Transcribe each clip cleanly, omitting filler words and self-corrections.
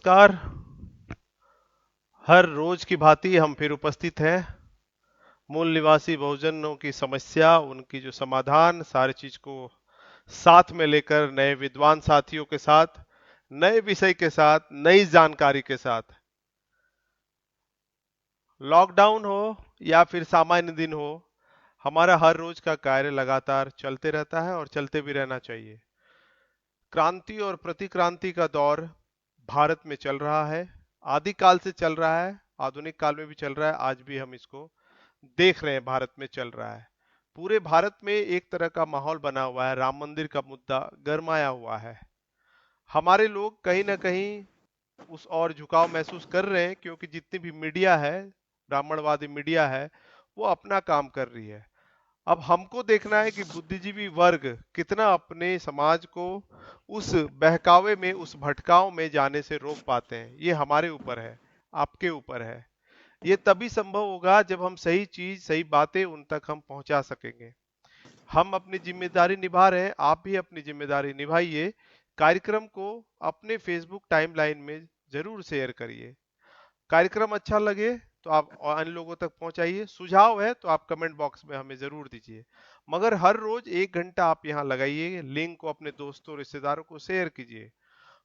नमस्कार। हर रोज की भांति हम फिर उपस्थित हैं मूल निवासी बहुजनों की समस्या, उनकी जो समाधान, सारी चीज को साथ में लेकर नए विद्वान साथियों के साथ, नए विषय के साथ, नई जानकारी के साथ। लॉकडाउन हो या फिर सामान्य दिन हो, हमारा हर रोज का कार्य लगातार चलते रहता है और चलते भी रहना चाहिए। क्रांति और प्रतिक्रांति का दौर भारत में चल रहा है, आदिकाल से चल रहा है, आधुनिक काल में भी चल रहा है, आज भी हम इसको देख रहे हैं, भारत में चल रहा है। पूरे भारत में एक तरह का माहौल बना हुआ है, राम मंदिर का मुद्दा गरमाया हुआ है। हमारे लोग कहीं ना कहीं उस और झुकाव महसूस कर रहे हैं, क्योंकि जितनी भी मीडिया है, ब्राह्मणवादी मीडिया है, वो अपना काम कर रही है। अब हमको देखना है कि बुद्धिजीवी वर्ग कितना अपने समाज को उस बहकावे में, उस भटकाव में जाने से रोक पाते हैं। ये हमारे ऊपर है, आपके ऊपर है। ये तभी संभव होगा जब हम सही चीज, सही बातें उन तक हम पहुंचा सकेंगे। हम अपनी जिम्मेदारी निभा रहे हैं, आप भी अपनी जिम्मेदारी निभाइए। कार्यक्रम को अपने फेसबुक टाइमलाइन में जरूर शेयर करिए। कार्यक्रम अच्छा लगे तो आप अन्य लोगों तक पहुंचाइए। सुझाव है तो आप कमेंट बॉक्स में हमें जरूर दीजिए। मगर हर रोज 1 घंटा आप यहाँ लगाइए, लिंक को अपने दोस्तों रिश्तेदारों को शेयर कीजिए।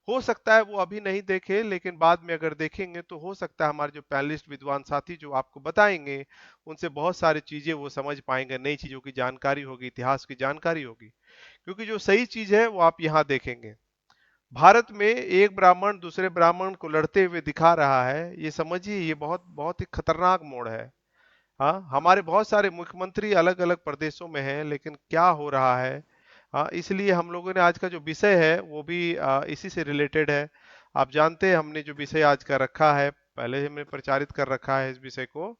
हो सकता है वो अभी नहीं देखे, लेकिन बाद में अगर देखेंगे तो हो सकता है हमारे जो पैनलिस्ट विद्वान साथी जो आपको बताएंगे, उनसे बहुत सारी चीजें वो समझ पाएंगे, नई चीजों की जानकारी होगी, इतिहास की जानकारी होगी। क्योंकि जो सही चीज है वो आप यहाँ देखेंगे। भारत में एक ब्राह्मण दूसरे ब्राह्मण को लड़ते हुए दिखा रहा है, ये समझिए ये बहुत बहुत ही खतरनाक मोड़ है। हाँ, हमारे बहुत सारे मुख्यमंत्री अलग अलग प्रदेशों में हैं, लेकिन क्या हो रहा है। हाँ, इसलिए हम लोगों ने आज का जो विषय है वो भी इसी से रिलेटेड है। आप जानते हैं हमने जो विषय आज का रखा है, पहले हमने प्रचारित कर रखा है इस विषय को।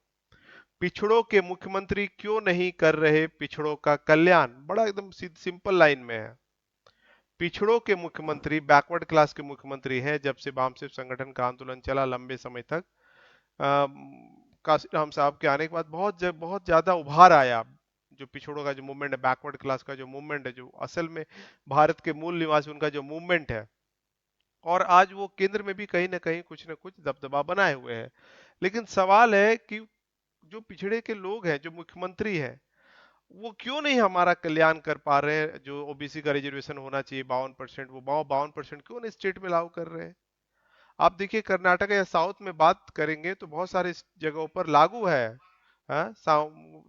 पिछड़ों के मुख्यमंत्री क्यों नहीं कर रहे पिछड़ों का कल्याण। बड़ा एकदम सिंपल लाइन में है। पिछड़ों के मुख्यमंत्री, बैकवर्ड क्लास के मुख्यमंत्री हैं। जब से वामसिफ संगठन का आंदोलन चला लंबे समय तक, काशीराम साहब के आने के बाद बहुत ज्यादा उभार आया। जो पिछड़ों का जो मूवमेंट है, बैकवर्ड क्लास का जो मूवमेंट है, जो असल में भारत के मूल निवासी उनका जो मूवमेंट है, और आज वो केंद्र में भी कहीं ना कुछ दबदबा बनाए हुए हैं। लेकिन सवाल है कि जो पिछड़े के लोग हैं, जो मुख्यमंत्री हैं, वो क्यों नहीं हमारा कल्याण कर पा रहे हैं। जो ओबीसी का रिजर्वेशन होना चाहिए 52%, वो 52% क्यों नहीं स्टेट में लागू कर रहे हैं। आप देखिए कर्नाटक या साउथ में बात करेंगे तो बहुत सारे जगहों पर लागू है। हाँ,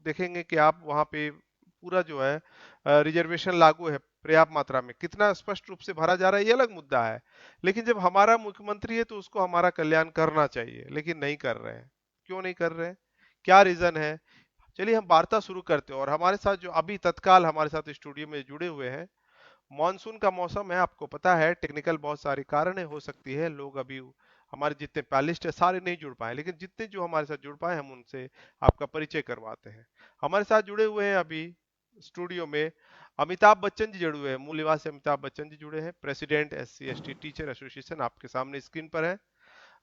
देखेंगे कि आप वहाँ पे पूरा जो है रिजर्वेशन लागू है पर्याप्त मात्रा में। कितना स्पष्ट रूप से भरा जा रहा है ये अलग मुद्दा है। लेकिन जब हमारा मुख्यमंत्री है तो उसको हमारा कल्याण करना चाहिए, लेकिन नहीं कर रहे हैं। क्यों नहीं कर रहे हैं, क्या रीजन है। चलिए हम वार्ता शुरू करते हैं। और हमारे साथ जो अभी तत्काल हमारे साथ स्टूडियो में जुड़े हुए हैं, मानसून का मौसम है, आपको पता है टेक्निकल बहुत सारी कारणें हो सकती है, लोग अभी हमारे जितने पैनलिस्ट है सारे नहीं जुड़ पाए, लेकिन जितने जो हमारे साथ जुड़ पाए हम उनसे आपका परिचय करवाते हैं। हमारे साथ जुड़े हुए हैं अभी स्टूडियो में अमिताभ बच्चन जी जुड़े हुए हैं, मूल निवासी अमिताभ बच्चन जी जुड़े हैं, president SC ST teacher association आपके सामने स्क्रीन पर है।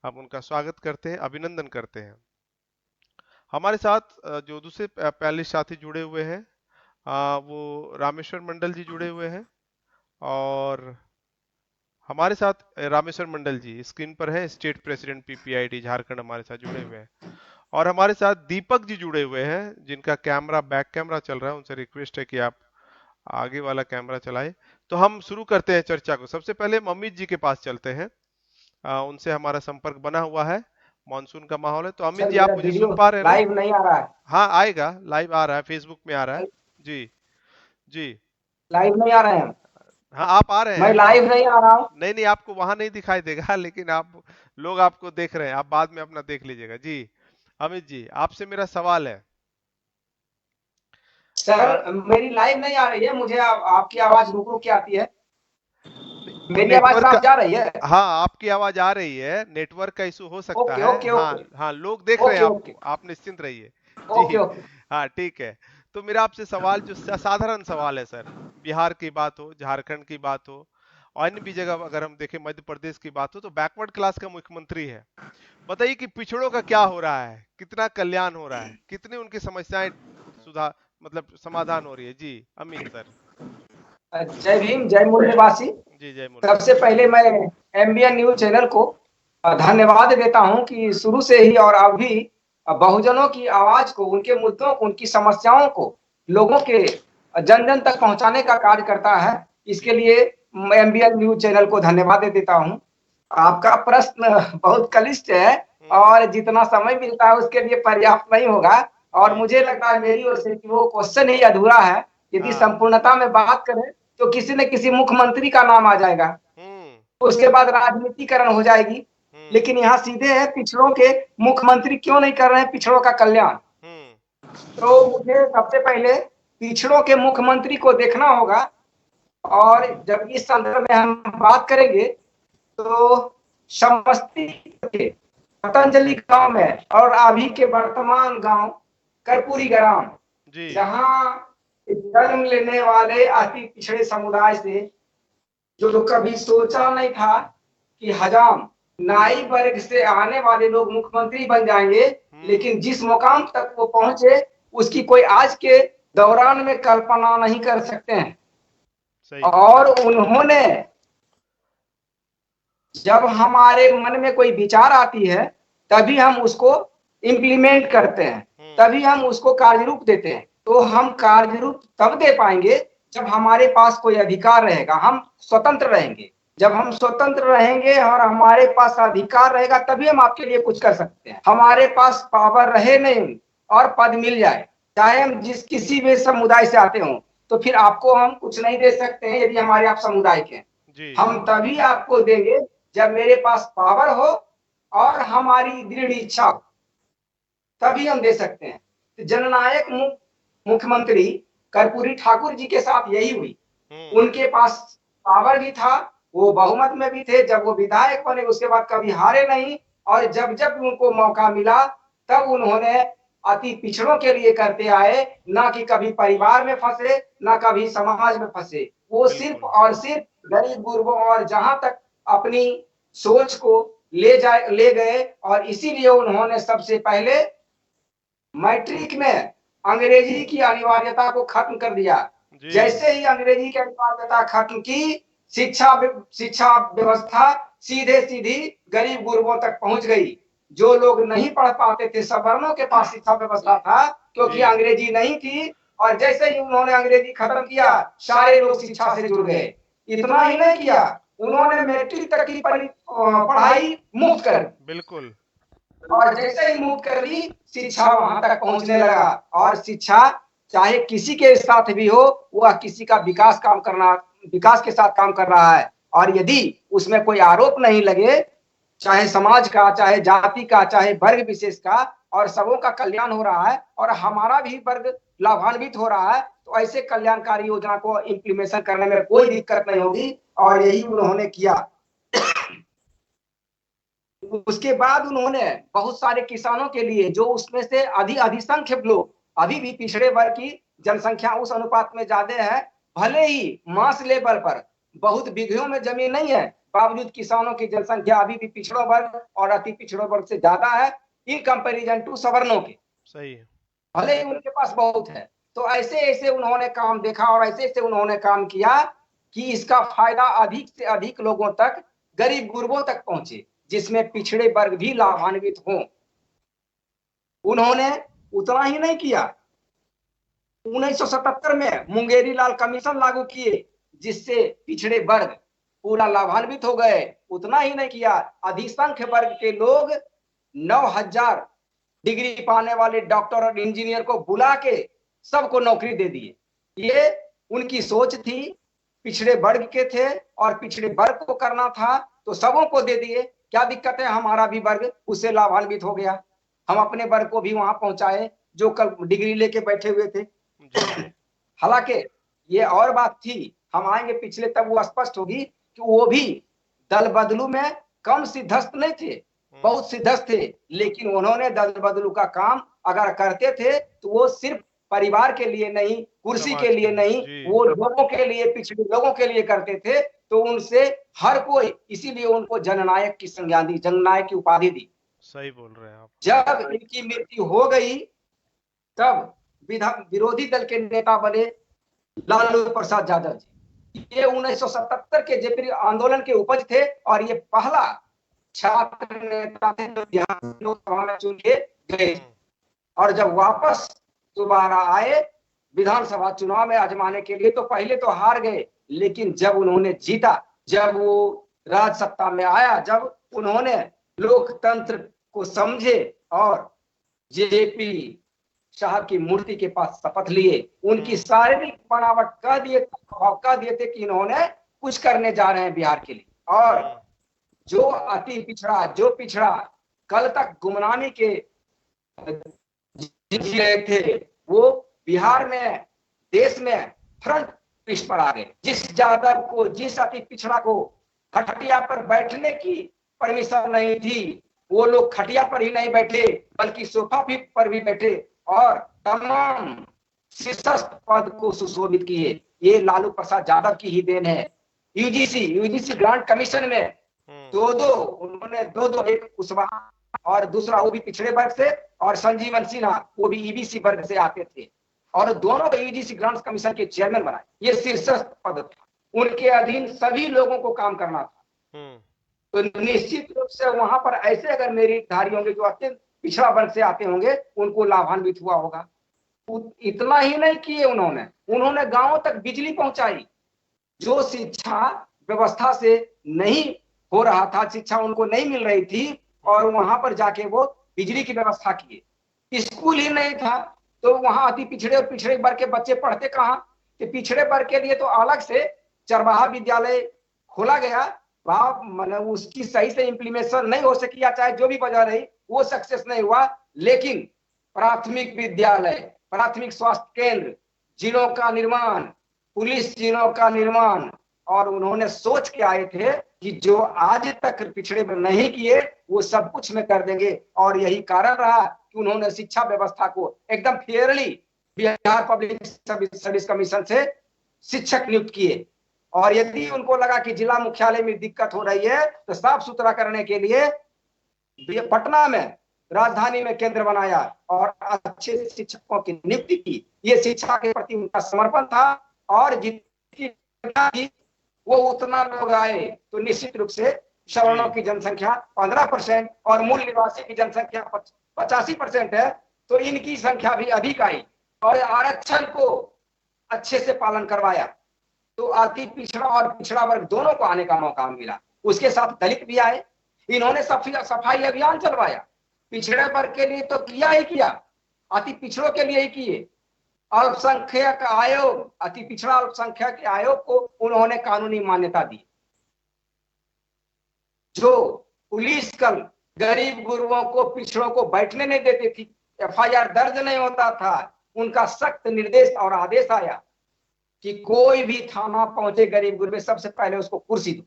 हम उनका स्वागत करते हैं, अभिनंदन करते हैं। हमारे साथ जो दूसरे पैनलिस्ट साथी जुड़े हुए हैं, वो रामेश्वर मंडल जी जुड़े हुए हैं। और हमारे साथ रामेश्वर मंडल जी स्क्रीन पर है, स्टेट प्रेसिडेंट PPID झारखंड, हमारे साथ जुड़े हुए हैं। और हमारे साथ दीपक जी जुड़े हुए हैं, जिनका कैमरा बैक कैमरा चल रहा है, उनसे रिक्वेस्ट है कि आप आगे वाला कैमरा चलाएं। तो हम शुरू करते हैं चर्चा को। सबसे पहले अमित जी के पास चलते हैं, उनसे हमारा संपर्क बना हुआ है। मानसून का माहौल है, तो अमित सर जी आप मेरा मुझे वीडियो सुन पा रहे हैं ना। लाइव नहीं आ रहा है। हाँ आएगा, लाइव आ रहा है, फेसबुक में आ रहा है। जी जी। लाइव नहीं आ रहे हैं। हाँ आप आ रहे मैं हैं। लाइव नहीं आ रहा हूँ। नहीं नहीं, आपको वहां नहीं दिखाई देगा लेकिन आप, लोग आपको देख रहे हैं, आप बाद में अपना देख लीजिएगा जी। अमित जी आपसे मेरा सवाल है। अ, सर मेरी लाइव नहीं आ रही है। मुझे आपकी आवाज रुक रुक के आती है। मेरी आवाज नेटवर्क साफ जा का, रही है। हाँ आपकी आवाज आ रही है, नेटवर्क का इशू हो सकता ओके है। ओके हाँ ओके हाँ, लोग देख रहे हैं ओके ओके आपको, आप निश्चिंत रहिए। ओके जी ओके। हाँ ठीक है। तो मेरा आपसे सवाल जो साधारण सवाल है सर, बिहार की बात हो, झारखंड की बात हो, अन्य भी जगह अगर हम देखें, मध्य प्रदेश की बात हो, तो बैकवर्ड क्लास का मुख्यमंत्री है। बताइए कि पिछड़ों का क्या हो रहा है, कितना कल्याण हो रहा है, कितनी उनकी समस्याएं सुधार, मतलब समाधान हो रही है। जी अमित सर। जय भीम, जय मूल निवासी। जी जय मूल सबसे निवासी। पहले मैं MBN न्यूज चैनल को धन्यवाद देता हूं कि शुरू से ही और अभी बहुजनों की आवाज को, उनके मुद्दों को, उनकी समस्याओं को लोगों के जन जन तक पहुंचाने का कार्य करता है। इसके लिए एमबीएन न्यूज चैनल को धन्यवाद दे देता हूं। आपका प्रश्न बहुत क्लिष्ट है और जितना समय मिलता है उसके लिए पर्याप्त नहीं होगा, और जी। मुझे लगता है मेरी ओर से कि वो क्वेश्चन ही अधूरा है। यदि हाँ। संपूर्णता में बात करें तो किसी न किसी मुख्यमंत्री का नाम आ जाएगा, हम्म। उसके बाद राजनीतिकरण हो जाएगी। हम्म। लेकिन यहाँ सीधे है पिछड़ों के मुख्यमंत्री क्यों नहीं कर रहे हैं पिछड़ों का कल्याण। हम्म। तो मुझे सबसे पहले पिछड़ों के मुख्यमंत्री को देखना होगा, और जब इस संदर्भ में हम बात करेंगे तो समस्तीपुर के पतंजलि गांव में और अभी के वर्तमान गांव कर्पूरी ग्राम, जी। जहां जन्म लेने वाले अति पिछड़े समुदाय से, जो कभी सोचा नहीं था कि हजाम नाई वर्ग से आने वाले लोग मुख्यमंत्री बन जाएंगे, लेकिन जिस मुकाम तक वो पहुंचे उसकी कोई आज के दौरान में कल्पना नहीं कर सकते हैं। सही। और उन्होंने, जब हमारे मन में कोई विचार आती है तभी हम उसको इम्प्लीमेंट करते हैं, तभी हम उसको कार्य रूप देते हैं। तो हम कार्य रूप तब दे पाएंगे जब हमारे पास कोई अधिकार रहेगा, हम स्वतंत्र रहेंगे। जब हम स्वतंत्र रहेंगे और हमारे पास अधिकार रहेगा तभी हम आपके लिए कुछ कर सकते हैं। हमारे पास पावर रहे नहीं और पद मिल जाए, चाहे हम जिस किसी भी समुदाय से आते हों, तो फिर आपको हम कुछ नहीं दे सकते हैं यदि हमारे आप समुदाय के हैं। जी। हम तभी आपको देंगे जब मेरे पास पावर हो और हमारी दृढ़ इच्छा हो, तभी हम दे सकते हैं। तो जननायक मुख्यमंत्री कर्पूरी ठाकुर जी के साथ यही हुई। उनके पास पावर भी था, वो बहुमत में भी थे, जब वो विधायक बने उसके बाद कभी हारे नहीं, और जब जब उनको मौका मिला तब उन्होंने अति पिछड़ों के लिए करते आए, ना कि कभी परिवार में फंसे, ना कभी समाज में फंसे। वो सिर्फ बिल्कुल। और सिर्फ गरीब गुरबों और जहां तक अपनी सोच को ले गए, और इसीलिए उन्होंने सबसे पहले मैट्रिक में अंग्रेजी की अनिवार्यता को खत्म कर दिया। जी। जैसे ही अंग्रेजी की अनिवार्यता खत्म की, शिक्षा शिक्षा व्यवस्था सीधे सीधी गरीब गुरबों तक पहुंच गई। जो लोग नहीं पढ़ पाते थे, सवर्णों के पास शिक्षा व्यवस्था था क्योंकि जी। अंग्रेजी नहीं थी, और जैसे ही उन्होंने अंग्रेजी खत्म किया सारे लोग शिक्षा से जुड़ गए। इतना ही नहीं किया, उन्होंने मैट्रिक तक की पढ़ाई मुफ्त कर दी, बिल्कुल। और जैसे ही मूव कर ली शिक्षा वहां तक पहुंचने लगा। और शिक्षा चाहे किसी के साथ भी हो, वह किसी का विकास के साथ काम कर रहा है। और यदि उसमें कोई आरोप नहीं लगे, चाहे समाज का, चाहे जाति का, चाहे वर्ग विशेष का, और सबों का कल्याण हो रहा है और हमारा भी वर्ग लाभान्वित हो रहा है, तो ऐसे कल्याणकारी योजना को इम्प्लीमेशन करने में कोई दिक्कत नहीं होगी, और यही उन्होंने किया। उसके बाद उन्होंने बहुत सारे किसानों के लिए, जो उसमें से अधिसंख्य लोग अभी भी पिछड़े वर्ग की जनसंख्या उस अनुपात में ज्यादा है, भले ही मास लेवल पर बहुत बीघों में जमीन नहीं है, बावजूद किसानों की जनसंख्या अभी भी पिछड़ों वर्ग और अति पिछड़ों वर्ग से ज्यादा है इन कंपेरिजन टू सवर्णों के। सही है। भले ही उनके पास बहुत है। तो ऐसे ऐसे उन्होंने काम देखा और ऐसे ऐसे उन्होंने काम किया कि इसका फायदा अधिक से अधिक लोगों तक, गरीब गुरबों तक पहुंचे, जिसमें पिछड़े वर्ग भी लाभान्वित हों। उन्होंने उतना ही नहीं किया, 1977 में मुंगेरी लाल कमीशन लागू किए, जिससे पिछड़े वर्ग पूरा लाभान्वित हो गए। उतना ही नहीं किया, अधिसंख्य वर्ग के लोग 9,000 डिग्री पाने वाले डॉक्टर और इंजीनियर को बुला के सबको नौकरी दे दिए। ये उनकी सोच थी, पिछड़े वर्ग के थे और पिछड़े वर्ग को करना था तो सबों को दे दिए। क्या दिक्कत है, हमारा भी वर्ग उससे लाभान्वित हो गया, हम अपने वर्ग को भी वहां पहुंचाए जो कल डिग्री लेके बैठे हुए थे। जी। हालांकि ये और बात थी, हम आएंगे पिछले तब वो स्पष्ट होगी कि वो भी दल बदलू में कम सिद्धस्त नहीं थे, बहुत सिद्धस्त थे, लेकिन उन्होंने दल बदलू का काम अगर करते थे तो वो सिर्फ परिवार के लिए नहीं, कुर्सी के समाज के लिए लिए। नहीं, जी। वो लोगों के लिए, पिछड़े लोगों के लिए करते थे। तो उनसे हर कोई, इसीलिए उनको जननायक की संज्ञा दी, जननायक की उपाधि दी। सही बोल रहे हैं आप। जब इनकी मृत्यु हो गई तब विरोधी दल के नेता बने लालू प्रसाद यादव जी। ये 1977 के जेपी आंदोलन के उपज थे और ये पहला छात्र नेता थे जो बिहार लोकसभा में चुन के गए, और जब वापस दोबारा आए विधानसभा चुनाव में आजमाने के लिए, तो पहले तो हार गए, लेकिन जब उन्होंने जीता, जब वो राज सत्ता में आया, जब उन्होंने लोकतंत्र को समझे और जेपी साहब की मूर्ति के पास शपथ लिए, उनकी शारीरिक बनावट कह दिए थे कि इन्होंने कुछ करने जा रहे हैं बिहार के लिए। और जो अति पिछड़ा, जो पिछड़ा कल तक गुमनामी के जी रहे थे, वो बिहार में, देश में फ्रंट पृष्ठ पर आ गए। जिस यादव को, जिस अति पिछड़ा को खटिया पर बैठने की परमिशन नहीं थी, वो लोग खटिया पर ही नहीं बैठे बल्कि सोफा पर भी बैठे और तमाम शीर्षस्थ पद को सुशोभित किए। ये लालू प्रसाद यादव की ही देन है। यूजीसी ग्रांट कमीशन में उन्होंने दो, एक कुशवाहा और दूसरा वो भी पिछड़े वर्ग से, और संजीवन सिन्हा वो भी ईबीसी वर्ग से आते थे, और दोनों को यूजीसी ग्रांट्स कमीशन के चेयरमैन बनाए। ये शीर्षस्थ पद था, उनके अधीन सभी लोगों को काम करना था। तो निश्चित रूप से वहां पर ऐसे अगर मेरिटधारी होंगे जो अत्यंत पिछड़ा वर्ग से आते होंगे, उनको लाभान्वित हुआ होगा। इतना ही नहीं किए उन्होंने गांवों तक बिजली पहुंचाई। जो शिक्षा व्यवस्था से नहीं हो रहा था, शिक्षा उनको नहीं मिल रही थी, और वहां पर जाके वो बिजली की व्यवस्था किए। स्कूल ही नहीं था तो वहां अति पिछड़े और पिछड़े वर्ग के बच्चे पढ़ते कहाँ? कि पिछड़े वर्ग के लिए तो अलग से चरवाहा विद्यालय खोला गया, मतलब उसकी सही से इम्प्लीमेशन नहीं हो सकी, या चाहे जो भी वजह रही, वो सक्सेस नहीं हुआ। लेकिन प्राथमिक विद्यालय, प्राथमिक स्वास्थ्य केंद्र, जिलों का निर्माण, पुलिस जिलों का निर्माण, और उन्होंने सोच के आए थे कि जो आज तक पिछड़े में नहीं किए वो सब कुछ में कर देंगे। और यही कारण रहा कि उन्होंने शिक्षा व्यवस्था को एकदम Fairlie Bihar public service commission से शिक्षक नियुक्त किए। और यदि उनको लगा कि जिला मुख्यालय में दिक्कत हो रही है, तो साफ सुथरा करने के लिए पटना में, राजधानी में केंद्र बनाया और अच्छे शिक्षकों की नियुक्ति की। ये शिक्षा के प्रति उनका समर्पण था, और जितनी वो उतना लोग आए। तो निश्चित रूप से सवर्णों की जनसंख्या 15% और मूल निवासी की जनसंख्या 85% है, तो इनकी संख्या भी अधिक आई, और आरक्षण को अच्छे से पालन करवाया। तो अति पिछड़ा और पिछड़ा वर्ग दोनों को आने का मौका मिला। उसके साथ दलित भी आए। इन्होंने सफाई अभियान चलवाया। पिछड़े वर्ग के लिए तो किया ही किया, अति पिछड़ों के लिए ही किए। अल्पसंख्यक आयोग, अति पिछड़ा अल्पसंख्यक आयोग को उन्होंने कानूनी मान्यता दी। जो पुलिस कल गरीब गुरुओं को, पिछड़ों को बैठने नहीं देती थी, एफआईआर दर्ज नहीं होता था, उनका सख्त निर्देश और आदेश आया कि कोई भी थाना पहुंचे गरीब गुरबे, सबसे पहले उसको कुर्सी दो,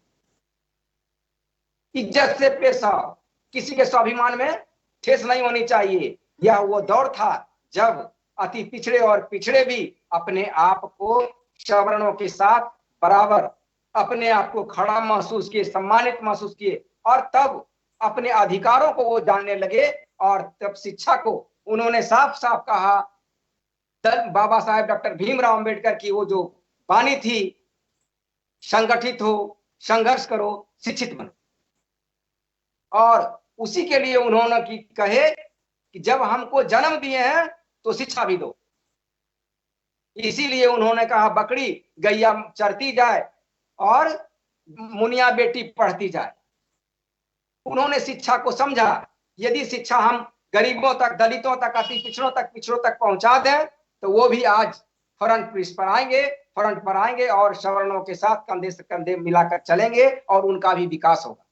इज्जत से पेश आओ, किसी के स्वाभिमान में ठेस नहीं होनी चाहिए। यह वो दौर था जब अति पिछड़े और पिछड़े भी अपने आप को सवर्णों के साथ बराबर, अपने आप को खड़ा महसूस किए, सम्मानित महसूस किए, और तब अपने अधिकारों को वो जानने लगे। और तब शिक्षा को उन्होंने साफ साफ कहा, बाबा साहेब डॉक्टर भीमराव अंबेडकर की वो जो वाणी थी, संगठित हो, संघर्ष करो, शिक्षित बनो। और उसी के लिए उन्होंने की कहे कि जब हमको जन्म दिए हैं तो शिक्षा भी दो। इसीलिए उन्होंने कहा बकरी गैया चरती जाए और मुनिया बेटी पढ़ती जाए। उन्होंने शिक्षा को समझा, यदि शिक्षा हम गरीबों तक, दलितों तक, अति पिछड़ों तक पहुंचा दें, तो वो भी आज फ्रंट पर आएंगे और सवर्णों के साथ कंधे से कंधे मिलाकर चलेंगे, और उनका भी विकास होगा।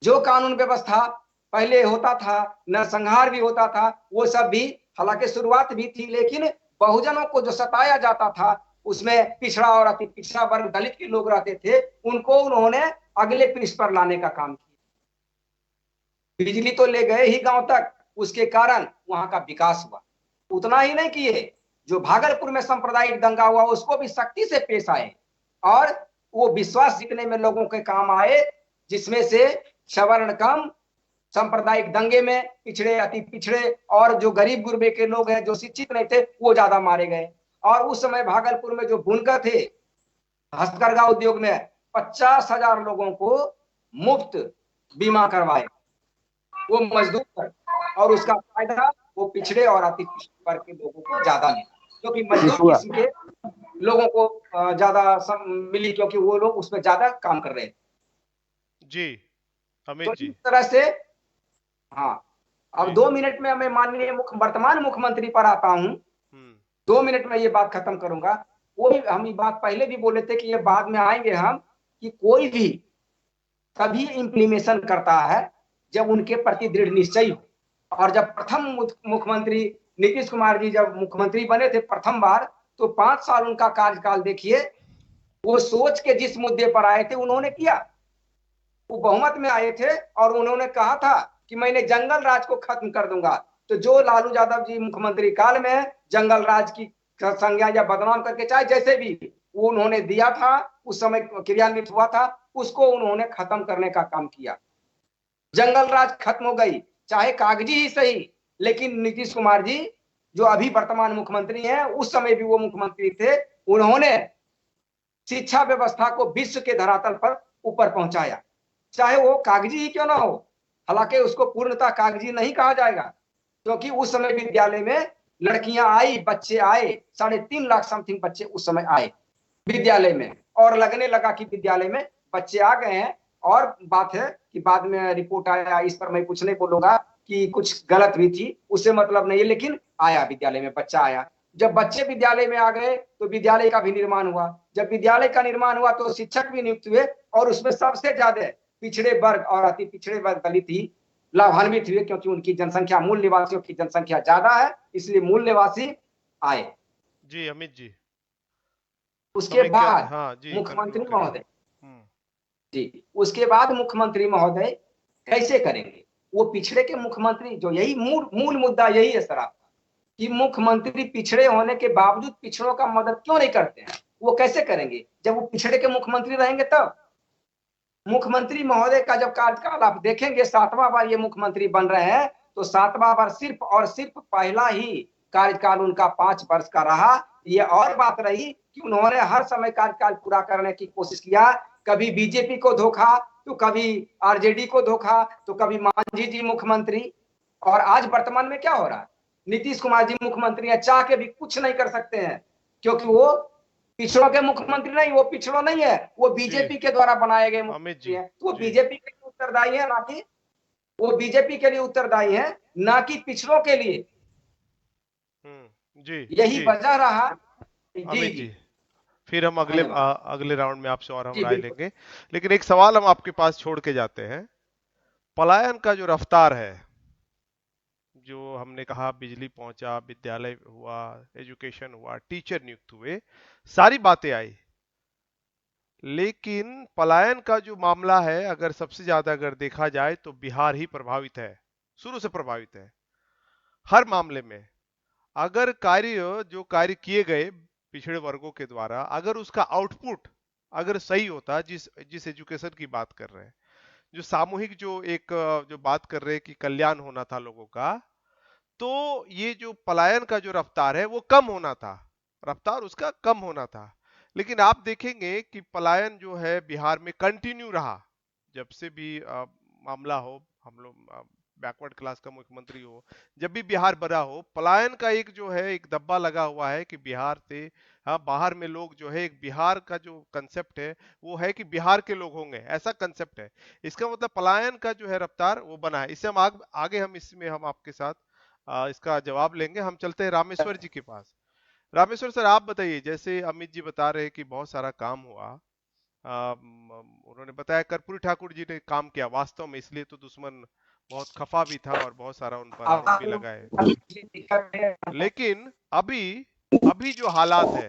जो कानून व्यवस्था पहले होता था, नरसंहार भी होता था, वो सब भी, हालांकि शुरुआत भी थी, लेकिन बहुजनों को जो सताया जाता था, उसमें पिछड़ा और अति पिछड़ा वर्ग, दलित के लोग रहते थे, उनको उन्होंने अगले पृष्ठ पर लाने का काम किया। बिजली तो ले गए ही गांव तक, उसके कारण वहां का विकास हुआ। उतना ही नहीं किए, जो भागलपुर में सांप्रदायिक दंगा हुआ, उसको भी सख्ती से पेश आए, और वो विश्वास जीतने में लोगों के काम आए, जिसमें से सवर्ण कम, सांप्रदायिक दंगे में पिछड़े, अति पिछड़े और जो गरीब गुरबे के लोग हैं, जो शिक्षित नहीं थे, वो ज्यादा मारे गए। और उस समय भागलपुर में जो बुनकर थे, हस्तकरघा उद्योग में 50,000 लोगों को मुफ्त बीमा करवाए वो मजदूर पर, और उसका फायदा वो पिछड़े और अति पिछड़े वर्ग के लोगों को ज्यादा मिला, क्योंकि मजदूर किस्म के लोगों को ज्यादा मिली, क्योंकि वो लोग उसमें ज्यादा काम कर रहे थे। जी तो अमित जी। इस तरह से, हाँ, अब जी। 2 मिनट में मैं माननीय वर्तमान मुख्यमंत्री पर आता हूँ। 2 मिनट में ये बात खत्म करूंगा। वो भी हम ये बात पहले भी बोले थे कि ये बाद में आएंगे हम, कि कोई भी तभी इम्प्लीमेशन करता है जब उनके प्रति दृढ़ निश्चय हो। और जब प्रथम मुख्यमंत्री नीतीश कुमार जी जब मुख्यमंत्री बने थे प्रथम बार, तो 5 साल उनका कार्यकाल देखिए, वो सोच के जिस मुद्दे पर आए थे उन्होंने किया। वो बहुमत में आए थे और उन्होंने कहा था कि मैंने जंगल राज को खत्म कर दूंगा। तो जो लालू यादव जी मुख्यमंत्री काल में जंगल राज की संज्ञा या बदनाम करके, चाहे जैसे भी वो उन्होंने दिया था, उस समय क्रियान्वित हुआ था, उसको उन्होंने खत्म करने का काम किया। जंगल राज खत्म हो गई, चाहे कागजी ही सही, लेकिन नीतीश कुमार जी जो अभी वर्तमान मुख्यमंत्री हैं, उस समय भी वो मुख्यमंत्री थे, उन्होंने शिक्षा व्यवस्था को विश्व के धरातल पर ऊपर पहुंचाया, चाहे वो कागजी ही क्यों ना हो। हालांकि उसको पूर्णतः कागजी नहीं कहा जाएगा, क्योंकि उस समय विद्यालय में लड़कियां आई, बच्चे आए, 3.5 लाख समथिंग बच्चे उस समय आए विद्यालय में, और लगने लगा कि विद्यालय में बच्चे आ गए हैं। और बात है कि बाद में रिपोर्ट आया, इस पर मैं कुछ नहीं बोलूंगा कि कुछ गलत भी थी, उससे मतलब नहीं है, लेकिन आया विद्यालय में, बच्चा आया। जब बच्चे विद्यालय में आ गए तो विद्यालय का भी निर्माण हुआ। जब विद्यालय का निर्माण हुआ तो शिक्षक भी नियुक्त हुए, और उसमें सबसे ज्यादा पिछड़े वर्ग और अति पिछड़े वर्ग दलित ही लाभान्वित हुए, क्योंकि उनकी जनसंख्या, मूल निवासियों की जनसंख्या ज्यादा है, इसलिए मूल निवासी आए। जी अमित जी। उसके हमें क्या, बाद हाँ जी मुख्यमंत्री कंक्लूड करिए। महोदय जी, उसके बाद मुख्यमंत्री महोदय कैसे करेंगे? वो पिछड़े के मुख्यमंत्री, जो यही मूल मुद्दा यही है सर, कि मुख्यमंत्री पिछड़े होने के बावजूद पिछड़ों का मदद क्यों नहीं करते हैं? वो कैसे करेंगे जब वो पिछड़े के मुख्यमंत्री रहेंगे तब? मुख्यमंत्री महोदय का जब कार्यकाल आप देखेंगे, 7वां बार ये मुख्यमंत्री बन रहे हैं, तो 7वां बार सिर्फ और सिर्फ पहला ही कार्यकाल उनका 5 वर्ष का रहा। ये और बात रही कि उन्होंने हर समय कार्यकाल पूरा करने की कोशिश किया, कभी बीजेपी को धोखा, तो कभी आरजेडी को धोखा, तो कभी मांझी जी मुख्यमंत्री। और आज वर्तमान में क्या हो रहा है? नीतीश कुमार जी मुख्यमंत्री हैं, चाह के भी कुछ नहीं कर सकते हैं, क्योंकि वो पिछड़ों के मुख्यमंत्री नहीं, वो पिछड़ों नहीं है, वो जी बीजेपी के द्वारा बनाए गए अमित मुख्यमंत्री जी। हैं। तो वो जी बीजेपी के लिए उत्तरदायी है, ना कि वो बीजेपी के लिए उत्तरदायी है, ना कि पिछड़ों के लिए। जी यही जी वजह रहा। जी अमित जी। जी, फिर हम हाँ जनाब। अगले राउंड में आपसे और हम जी राय बिल्कुल। लेंगे। लेकिन एक सवाल हम आपके पास छोड़ के जाते हैं। पलायन का जो रफ्तार है, जो हमने कहा बिजली पहुंचा, विद्यालय हुआ, एजुकेशन हुआ, टीचर नियुक्त हुए, सारी बातें आई, लेकिन पलायन का जो मामला है, अगर सबसे ज्यादा अगर देखा जाए तो बिहार ही प्रभावित है, शुरू से प्रभावित है हर मामले में। अगर जो कार्य किए गए पिछड़े वर्गों के द्वारा, अगर उसका आउटपुट अगर सही होता, जिस जिस एजुकेशन की बात कर रहे हैं, जो सामूहिक जो एक जो बात कर रहे हैं कि कल्याण होना था लोगों का, तो ये जो पलायन का जो रफ्तार है वो कम होना था, रफ्तार उसका कम होना था। लेकिन आप देखेंगे कि पलायन जो है बिहार में कंटिन्यू रहा, जब से भी मामला हो, हम लोग बैकवर्ड क्लास का मुख्यमंत्री हो, जब भी बिहार बना हो, पलायन का एक जो है एक धब्बा लगा हुआ है कि बिहार से, हाँ, बाहर में लोग जो है, एक बिहार का जो कंसेप्ट है वो है कि बिहार के लोग होंगे, ऐसा कंसेप्ट है। इसका मतलब पलायन का जो है रफ्तार वो बना है। इससे हम आगे हम इसमें हम आपके साथ इसका जवाब लेंगे। हम चलते हैं रामेश्वर जी के पास। रामेश्वर सर, आप बताइए, जैसे अमित जी बता रहे हैं कि बहुत सारा काम हुआ, उन्होंने बताया कर्पूरी ठाकुर जी ने काम किया वास्तव में, इसलिए तो दुश्मन बहुत खफा भी था और बहुत सारा उन पर आरोप भी लगाए। लेकिन अभी अभी जो हालात है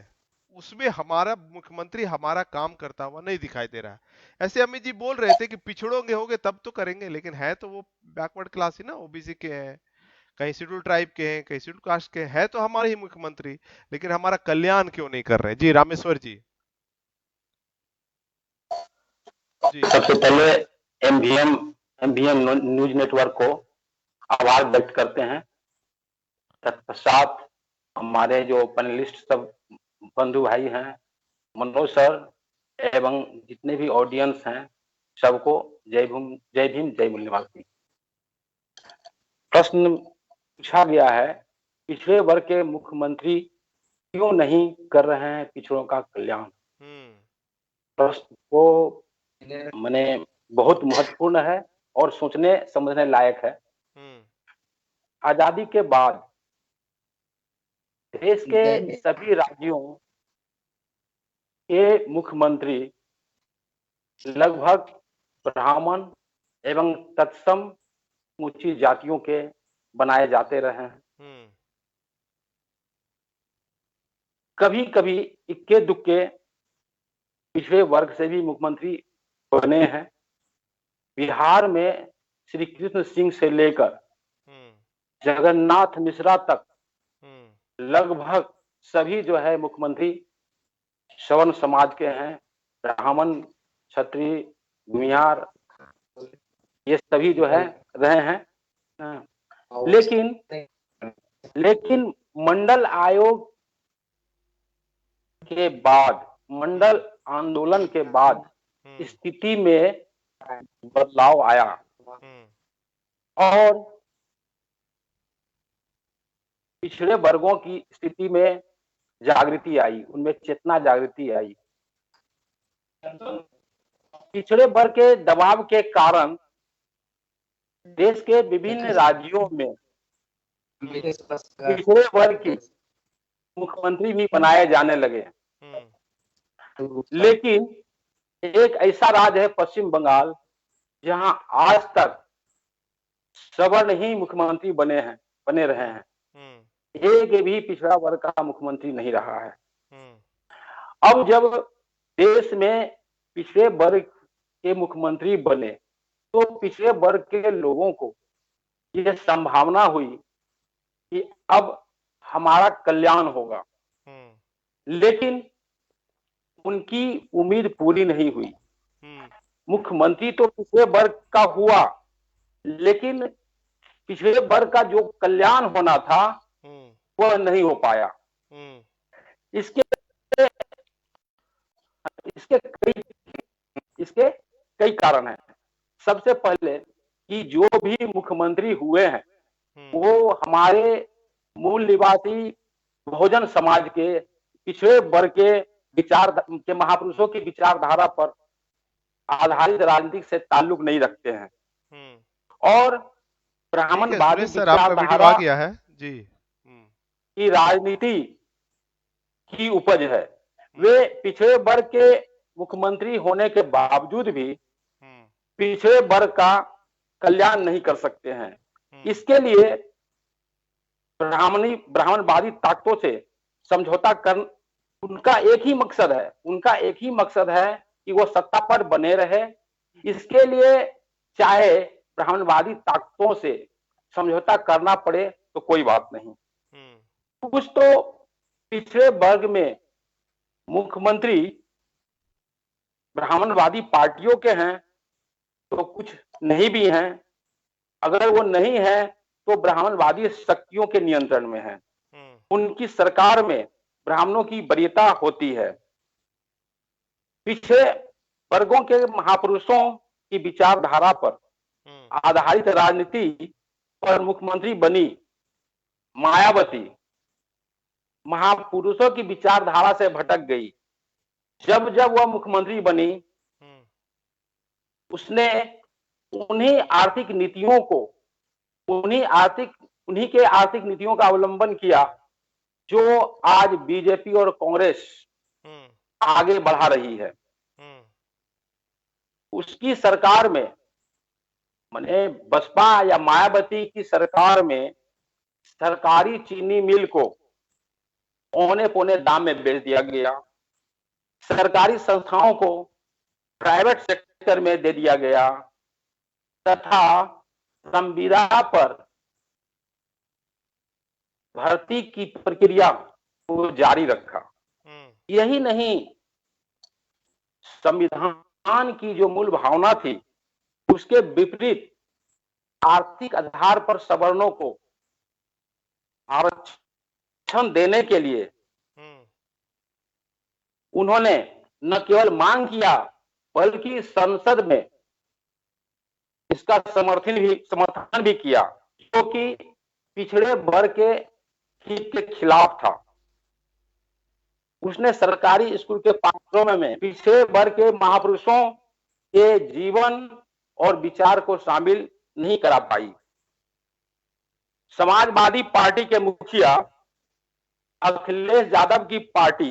उसमें हमारा मुख्यमंत्री हमारा काम करता हुआ नहीं दिखाई दे रहा है। ऐसे अमित जी बोल रहे थे कि पिछड़ोगे होगे तब तो करेंगे, लेकिन है तो वो बैकवर्ड क्लास ही ना, ओबीसी के हैं, कहीं शेड्यूल ट्राइब के हैं, कहीं शेड्यूल कास्ट के हैं, तो हमारे ही मुख्यमंत्री, लेकिन हमारा कल्याण क्यों नहीं कर रहे? जी रामेश्वर जी। जी सबसे पहले एमवीएम एमवीएम न्यूज नेटवर्क को आभार व्यक्त करते हैं। तत्पश्चात हमारे जो पैनलिस्ट सब बंधु भाई हैं, मनोज सर एवं जितने भी ऑडियंस हैं, सबको जय भीम जय मूल्य निवासी। प्रश्न पूछा गया है, पिछड़े वर्ग के मुख्यमंत्री क्यों नहीं कर रहे हैं पिछड़ों का कल्याण। प्रश्न को मैंने बहुत महत्वपूर्ण है और सोचने समझने लायक है। आजादी के बाद देश के सभी राज्यों के मुख्यमंत्री लगभग ब्राह्मण एवं तत्सम ऊंची जातियों के बनाए जाते रहे हैं। कभी कभी इक्के दुक्के पिछड़े वर्ग से भी मुख्यमंत्री बने हैं। बिहार में श्री कृष्ण सिंह से लेकर जगन्नाथ मिश्रा तक लगभग सभी जो है मुख्यमंत्री सवर्ण समाज के हैं। ब्राह्मण, क्षत्रिय, भूमिहार, ये सभी जो है रहे हैं। लेकिन मंडल आयोग के बाद, मंडल आंदोलन के बाद स्थिति में बदलाव आया और पिछड़े वर्गों की स्थिति में जागृति आई, उनमें चेतना जागृति आई। पिछड़े वर्ग के दबाव के कारण देश के विभिन्न राज्यों में पिछड़े वर्ग के मुख्यमंत्री भी बनाए जाने लगे। लेकिन एक ऐसा राज्य है पश्चिम बंगाल, जहां आज तक सवर्ण ही मुख्यमंत्री बने रहे हैं। एक भी पिछड़ा वर्ग का मुख्यमंत्री नहीं रहा है। अब जब देश में पिछड़े वर्ग के मुख्यमंत्री बने तो पिछड़े वर्ग के लोगों को यह संभावना हुई कि अब हमारा कल्याण होगा, लेकिन उनकी उम्मीद पूरी नहीं हुई। मुख्यमंत्री तो पिछड़े वर्ग का हुआ, लेकिन पिछड़े वर्ग का जो कल्याण होना था वह नहीं हो पाया। इसके कई कारण हैं। सबसे पहले कि जो भी मुख्यमंत्री हुए हैं वो हमारे मूल निवासी बहुजन समाज के पिछड़े वर्ग के विचार के महापुरुषों की विचारधारा पर आधारित राजनीति से ताल्लुक नहीं रखते हैं और ब्राह्मणवादी विचारधारा आ गया है जी की राजनीति की उपज है। वे पिछड़े वर्ग के मुख्यमंत्री होने के बावजूद भी पिछड़े वर्ग का कल्याण नहीं कर सकते हैं। इसके लिए ब्राह्मणवादी ताकतों से समझौता कर उनका एक ही मकसद है कि वो सत्ता पर बने रहे। इसके लिए चाहे ब्राह्मणवादी ताकतों से समझौता करना पड़े तो कोई बात नहीं। कुछ तो पिछड़े वर्ग में मुख्यमंत्री ब्राह्मणवादी पार्टियों के हैं तो कुछ नहीं भी हैं। अगर वो नहीं है तो ब्राह्मणवादी शक्तियों के नियंत्रण में है। उनकी सरकार में ब्राह्मणों की वरीयता होती है। पिछड़े वर्गों के महापुरुषों की विचारधारा पर आधारित राजनीति पर मुख्यमंत्री बनी मायावती महापुरुषों की विचारधारा से भटक गई। जब जब वह मुख्यमंत्री बनी उसने उन्हीं के आर्थिक नीतियों का अवलंबन किया जो आज बीजेपी और कांग्रेस आगे बढ़ा रही है। उसकी सरकार में माने बसपा या मायावती की सरकार में सरकारी चीनी मिल को औने पौने दाम में बेच दिया गया। सरकारी संस्थाओं को प्राइवेट सेक्टर में दे दिया गया तथा संविदा पर भर्ती की प्रक्रिया को जारी रखा। यही नहीं, संविधान की जो मूल भावना थी उसके विपरीत आर्थिक आधार पर सवर्णों को आरक्षण देने के लिए उन्होंने न केवल मांग किया बल्कि संसद में इसका समर्थन भी किया, क्योंकि पिछड़े वर्ग के हित के खिलाफ था। उसने सरकारी स्कूल के पाठ्यक्रम में पिछड़े वर्ग के महापुरुषों के जीवन और विचार को शामिल नहीं करा पाई। समाजवादी पार्टी के मुखिया अखिलेश यादव की पार्टी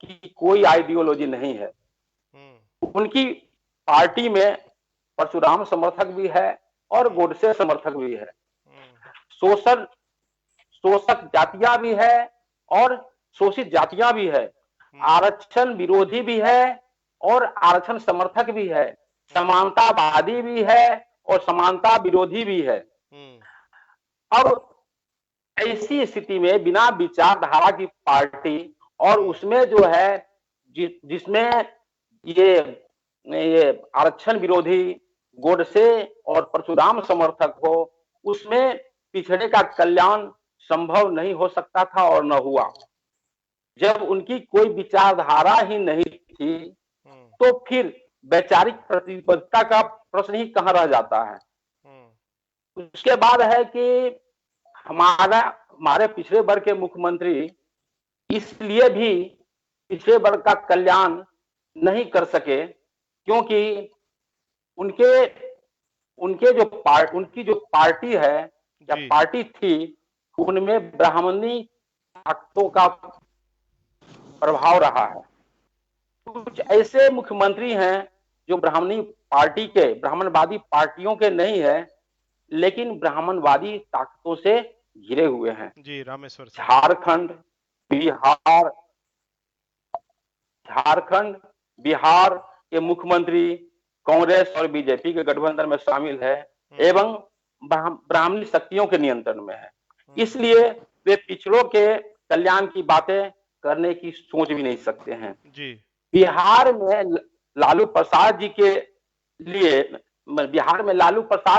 की कोई आइडियोलॉजी नहीं है। उनकी पार्टी में परशुराम समर्थक भी है और गोडसे समर्थक भी है। शोषक जातियां भी है और शोषित जातियां भी है। आरक्षण विरोधी भी है और आरक्षण समर्थक भी है। समानतावादी भी है और समानता विरोधी भी है। अब ऐसी स्थिति में बिना विचारधारा की पार्टी और उसमें जो है जिसमें ये आरक्षण विरोधी गोडसे और परशुराम समर्थक हो, उसमें पिछड़े का कल्याण संभव नहीं हो सकता था और न हुआ। जब उनकी कोई विचारधारा ही नहीं थी तो फिर वैचारिक प्रतिबद्धता का प्रश्न ही कहां रह जाता है। उसके बाद है कि हमारे पिछड़े वर्ग के मुख्यमंत्री इसलिए भी पिछड़े वर्ग का कल्याण नहीं कर सके क्योंकि उनकी जो पार्टी है या पार्टी थी, उनमें ब्राह्मणी ताकतों का प्रभाव रहा है। कुछ ऐसे मुख्यमंत्री हैं जो ब्राह्मणवादी पार्टियों के नहीं है, लेकिन ब्राह्मणवादी ताकतों से घिरे हुए हैं। जी, रामेश्वर झारखंड, बिहार के मुख्यमंत्री कांग्रेस और बीजेपी के गठबंधन में शामिल है एवं ब्राह्मणी शक्तियों के नियंत्रण में है। इसलिए वे पिछड़ों के कल्याण की बातें करने की सोच भी नहीं सकते हैं। जी। बिहार में लालू प्रसाद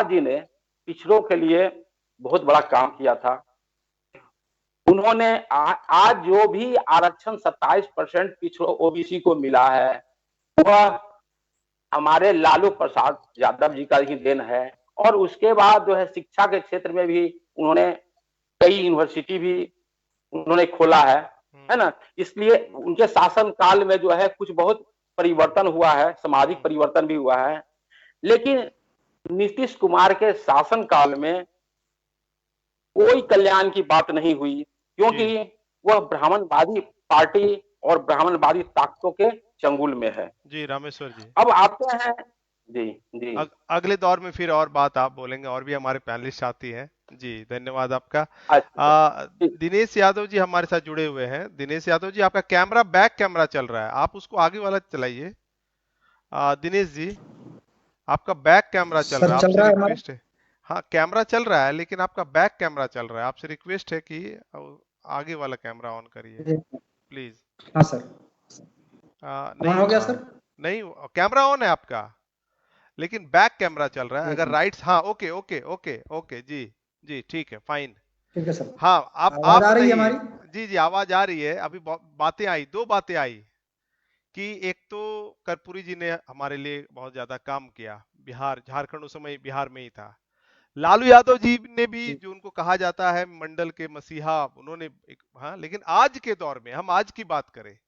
जी ने पिछड़ों के लिए बहुत बड़ा काम किया था। उन्होंने आज जो भी आरक्षण 27% पिछड़ों ओबीसी को मिला है, वह हमारे लालू प्रसाद यादव जी का ही देन है। और उसके बाद जो है शिक्षा के क्षेत्र में भी उन्होंने कई यूनिवर्सिटी भी उन्होंने खोला है ना। इसलिए उनके शासन काल में जो है कुछ बहुत परिवर्तन हुआ है, सामाजिक परिवर्तन भी हुआ है। लेकिन नीतीश कुमार के शासन काल में कोई कल्याण की बात नहीं हुई, क्योंकि वह ब्राह्मणवादी पार्टी और ब्राह्मणवादी ताकतों के चंगुल में है। जी रामेश्वर जी, अब आते हैं जी अगले दौर में फिर और बात आप बोलेंगे, और भी हमारे पैनलिस्ट साथी हैं। जी धन्यवाद आपका। दिनेश यादव जी हमारे साथ जुड़े हुए हैं। दिनेश यादव जी, आपका कैमरा बैक कैमरा चल रहा है, आप उसको आगे वाला चलाइए। दिनेश जी, आपका बैक कैमरा चल रहा है, आपसे रिक्वेस्ट है। हाँ, कैमरा चल रहा है लेकिन आपका बैक कैमरा चल रहा है, आपसे रिक्वेस्ट है कि आगे वाला कैमरा ऑन करिए प्लीज। हाँ सर, नहीं हो गया सर? नहीं, कैमरा ऑन है आपका लेकिन बैक कैमरा चल रहा है। अगर राइट, हाँ ओके ओके ओके ओके, जी जी ठीक है, फाइन, ठीक है सर। हाँ आप आ रही है हमारी? जी जी आवाज आ रही है। अभी बातें आई, दो बातें आई कि एक तो कर्पूरी जी ने हमारे लिए बहुत ज्यादा काम किया, बिहार झारखंड उस समय बिहार में ही था। लालू यादव जी ने भी, जो उनको कहा जाता है मंडल के मसीहा, उन्होंने हाँ, लेकिन आज के दौर में हम आज की बात करें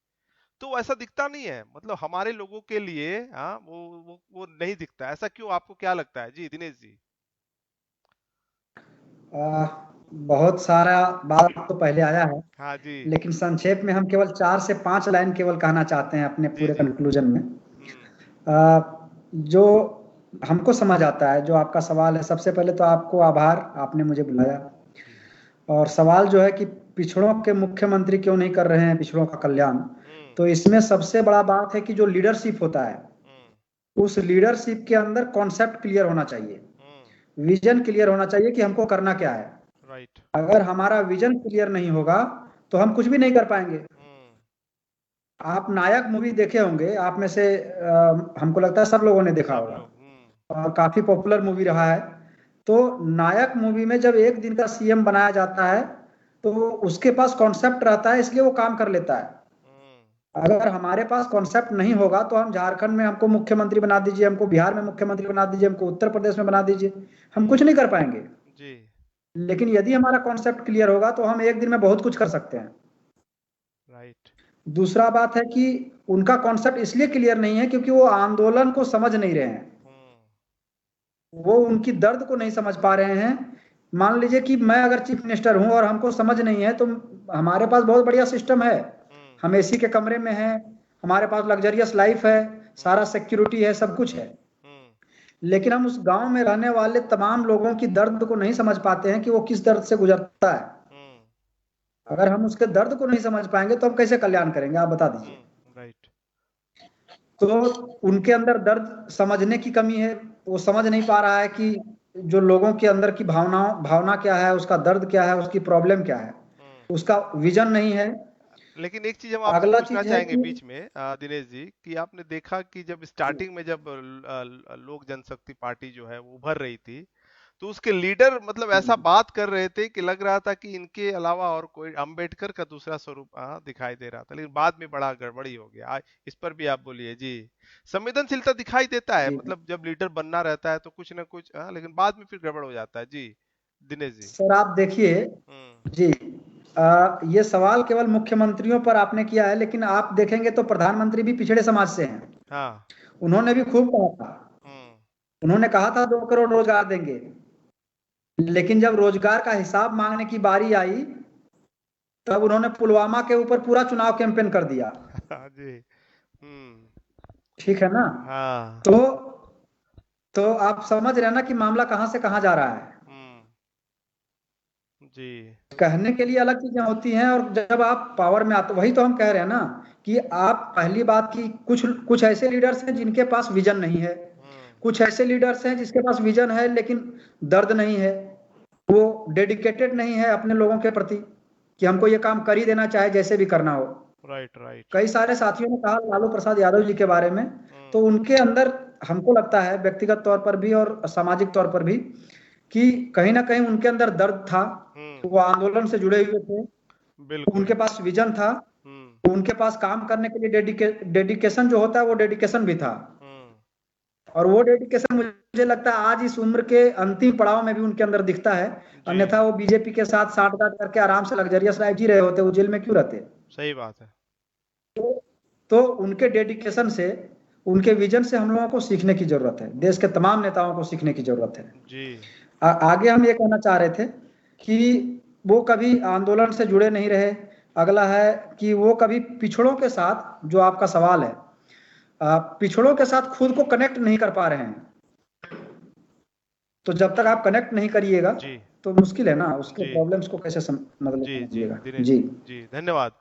तो ऐसा दिखता नहीं है। मतलब हमारे लोगों के लिए हाँ वो नहीं दिखता। ऐसा क्यों, आपको क्या लगता है? जी दिनेश जी। बहुत सारा बात तो पहले आया है, हाँ जी, लेकिन संक्षेप में हम केवल 4 से 5 लाइन केवल कहना चाहते हैं अपने पूरे कंक्लूजन में। जो हमको समझ आता है, जो आपका सवाल है, सबसे पहले तो आपको आभार, आपने मुझे बुलाया। और सवाल जो है कि पिछड़ों के मुख्यमंत्री क्यों नहीं कर रहे हैं पिछड़ों का कल्याण, तो इसमें सबसे बड़ा बात है कि जो लीडरशिप होता है, उस लीडरशिप के अंदर कॉन्सेप्ट क्लियर होना चाहिए, विजन क्लियर होना चाहिए कि हमको करना क्या है। राइट। अगर हमारा विजन क्लियर नहीं होगा तो हम कुछ भी नहीं कर पाएंगे। आप नायक मूवी देखे होंगे, आप में से हमको लगता है सब लोगों ने देखा होगा, और काफी पॉपुलर मूवी रहा है। तो नायक मूवी में जब एक दिन का सीएम बनाया जाता है तो उसके पास कॉन्सेप्ट रहता है, इसलिए वो काम कर लेता है। अगर हमारे पास कॉन्सेप्ट नहीं होगा तो हम झारखंड में हमको मुख्यमंत्री बना दीजिए, हमको बिहार में मुख्यमंत्री बना दीजिए, हमको उत्तर प्रदेश में बना दीजिए, हम कुछ नहीं कर पाएंगे। जी। लेकिन यदि हमारा कॉन्सेप्ट क्लियर होगा तो हम एक दिन में बहुत कुछ कर सकते हैं। राइट। दूसरा बात है कि उनका कॉन्सेप्ट इसलिए क्लियर नहीं है क्योंकि वो आंदोलन को समझ नहीं रहे हैं, वो उनकी दर्द को नहीं समझ पा रहे हैं। मान लीजिए कि मैं अगर चीफ मिनिस्टर हूं और हमको समझ नहीं है, तो हमारे पास बहुत बढ़िया सिस्टम है, हम एसी के कमरे में हैं, हमारे पास लग्जरियस लाइफ है, सारा सिक्योरिटी है, सब कुछ है। लेकिन हम उस गांव में रहने वाले तमाम लोगों की दर्द को नहीं समझ पाते हैं कि वो किस दर्द से गुजरता है। अगर हम उसके दर्द को नहीं समझ पाएंगे तो हम कैसे कल्याण करेंगे, आप बता दीजिए। राइट। तो उनके अंदर दर्द समझने की कमी है, वो समझ नहीं पा रहा है कि जो लोगों के अंदर की भावना क्या है, उसका दर्द क्या है, उसकी प्रॉब्लम क्या है, उसका विजन नहीं है। लेकिन एक चीज हम आपसे अगला पूछना चीज है चाहेंगे कि बीच में दिनेश जी, कि आपने देखा कि जब स्टार्टिंग में जब लोक जनशक्ति पार्टी जो है वो उभर रही थी, तो उसके लीडर मतलब ऐसा बात कर रहे थे कि लग रहा था कि इनके अलावा और कोई अंबेडकर का दूसरा स्वरूप दिखाई दे रहा था, लेकिन बाद में बड़ा गड़बड़ी हो गया। इस पर भी आप बोलिए जी। संवेदनशीलता दिखाई देता है, मतलब जब लीडर बनना रहता है तो कुछ ना कुछ, लेकिन बाद में फिर गड़बड़ हो जाता है। जी दिनेश जी। सर आप देखिए जी, ये सवाल केवल मुख्यमंत्रियों पर आपने किया है, लेकिन आप देखेंगे तो प्रधानमंत्री भी पिछड़े समाज से हैं। हाँ। उन्होंने भी खूब कहा था, उन्होंने कहा था 2 करोड़ रोजगार देंगे, लेकिन जब रोजगार का हिसाब मांगने की बारी आई तब उन्होंने पुलवामा के ऊपर पूरा चुनाव कैंपेन कर दिया। जी। ठीक है ना। हाँ। तो आप समझ रहे हैं ना कि मामला कहां से कहां जा रहा है। जी। कहने के लिए अलग चीजें होती हैं और जब आप पावर में आते, वही तो हम कह रहे हैं ना कि आप पहली बात की कुछ कुछ ऐसे लीडर्स हैं जिनके पास विजन नहीं है, कुछ ऐसे लीडर्स हैं जिसके पास विजन है लेकिन दर्द नहीं है, वो डेडिकेटेड नहीं है अपने लोगों के प्रति कि हमको ये काम कर ही देना चाहे जैसे भी करना हो। राइट। कई सारे साथियों ने कहा लालू प्रसाद यादव जी के बारे में, तो उनके अंदर हमको लगता है व्यक्तिगत तौर पर भी और सामाजिक तौर पर भी कि कहीं ना कहीं उनके अंदर दर्द था, वो आंदोलन से जुड़े हुए थे, उनके पास विजन था, उनके पास काम करने के लिए डेडिकेशन जो होता है वो डेडिकेशन भी था, और वो डेडिकेशन मुझे लगता है आज इस उम्र के अंतिम पड़ाव में भी उनके अंदर दिखता है। अन्यथा वो बीजेपी के साथ साठगांठ करके आराम से लग्जरियस लाइफ जी रहे होते, वो जेल में क्यों रहते। सही बात है। तो उनके डेडिकेशन से, उनके विजन से हम लोगों को सीखने की जरूरत है, देश के तमाम नेताओं को सीखने की जरूरत है जी। आगे हम ये कहना चाह रहे थे कि वो कभी आंदोलन से जुड़े नहीं रहे। अगला है कि वो कभी पिछड़ों के साथ, जो आपका सवाल है, पिछड़ों के साथ खुद को कनेक्ट नहीं कर पा रहे हैं। तो जब तक आप कनेक्ट नहीं करिएगा तो मुश्किल है ना, उसके प्रॉब्लम्स को कैसे मतलब समझिएगा। जी धन्यवाद।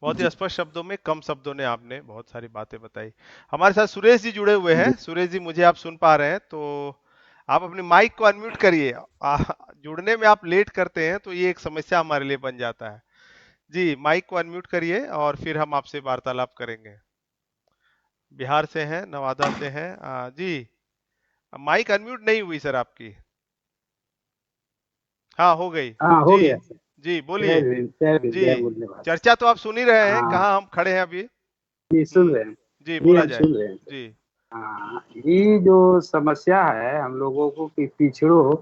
बहुत ही स्पष्ट शब्दों में, कम शब्दों में आपने बहुत सारी बातें बताई। हमारे साथ सुरेश जी जुड़े हुए हैं। सुरेश जी, मुझे आप सुन पा रहे हैं तो आप अपने माइक को अनम्यूट करिए। जुड़ने में आप लेट करते हैं तो ये एक समस्या हमारे लिए बन जाता है। जी माइक को अनम्यूट करिए और फिर हम आपसे वार्तालाप करेंगे। बिहार से हैं, नवादा से हैं। जी माइक अनम्यूट नहीं हुई सर आपकी। हाँ हो गई। हाँ हो गया। जी बोलिए। जी चर्चा तो आप सुन ही रहे हैं, कहाँ हम खड़े हैं अभी। जी सुन रहे हैं। जी बोला जाए। सुन रहे हैं। जी हाँ, ये जो समस्या है हम लोगों को कि पिछड़ों,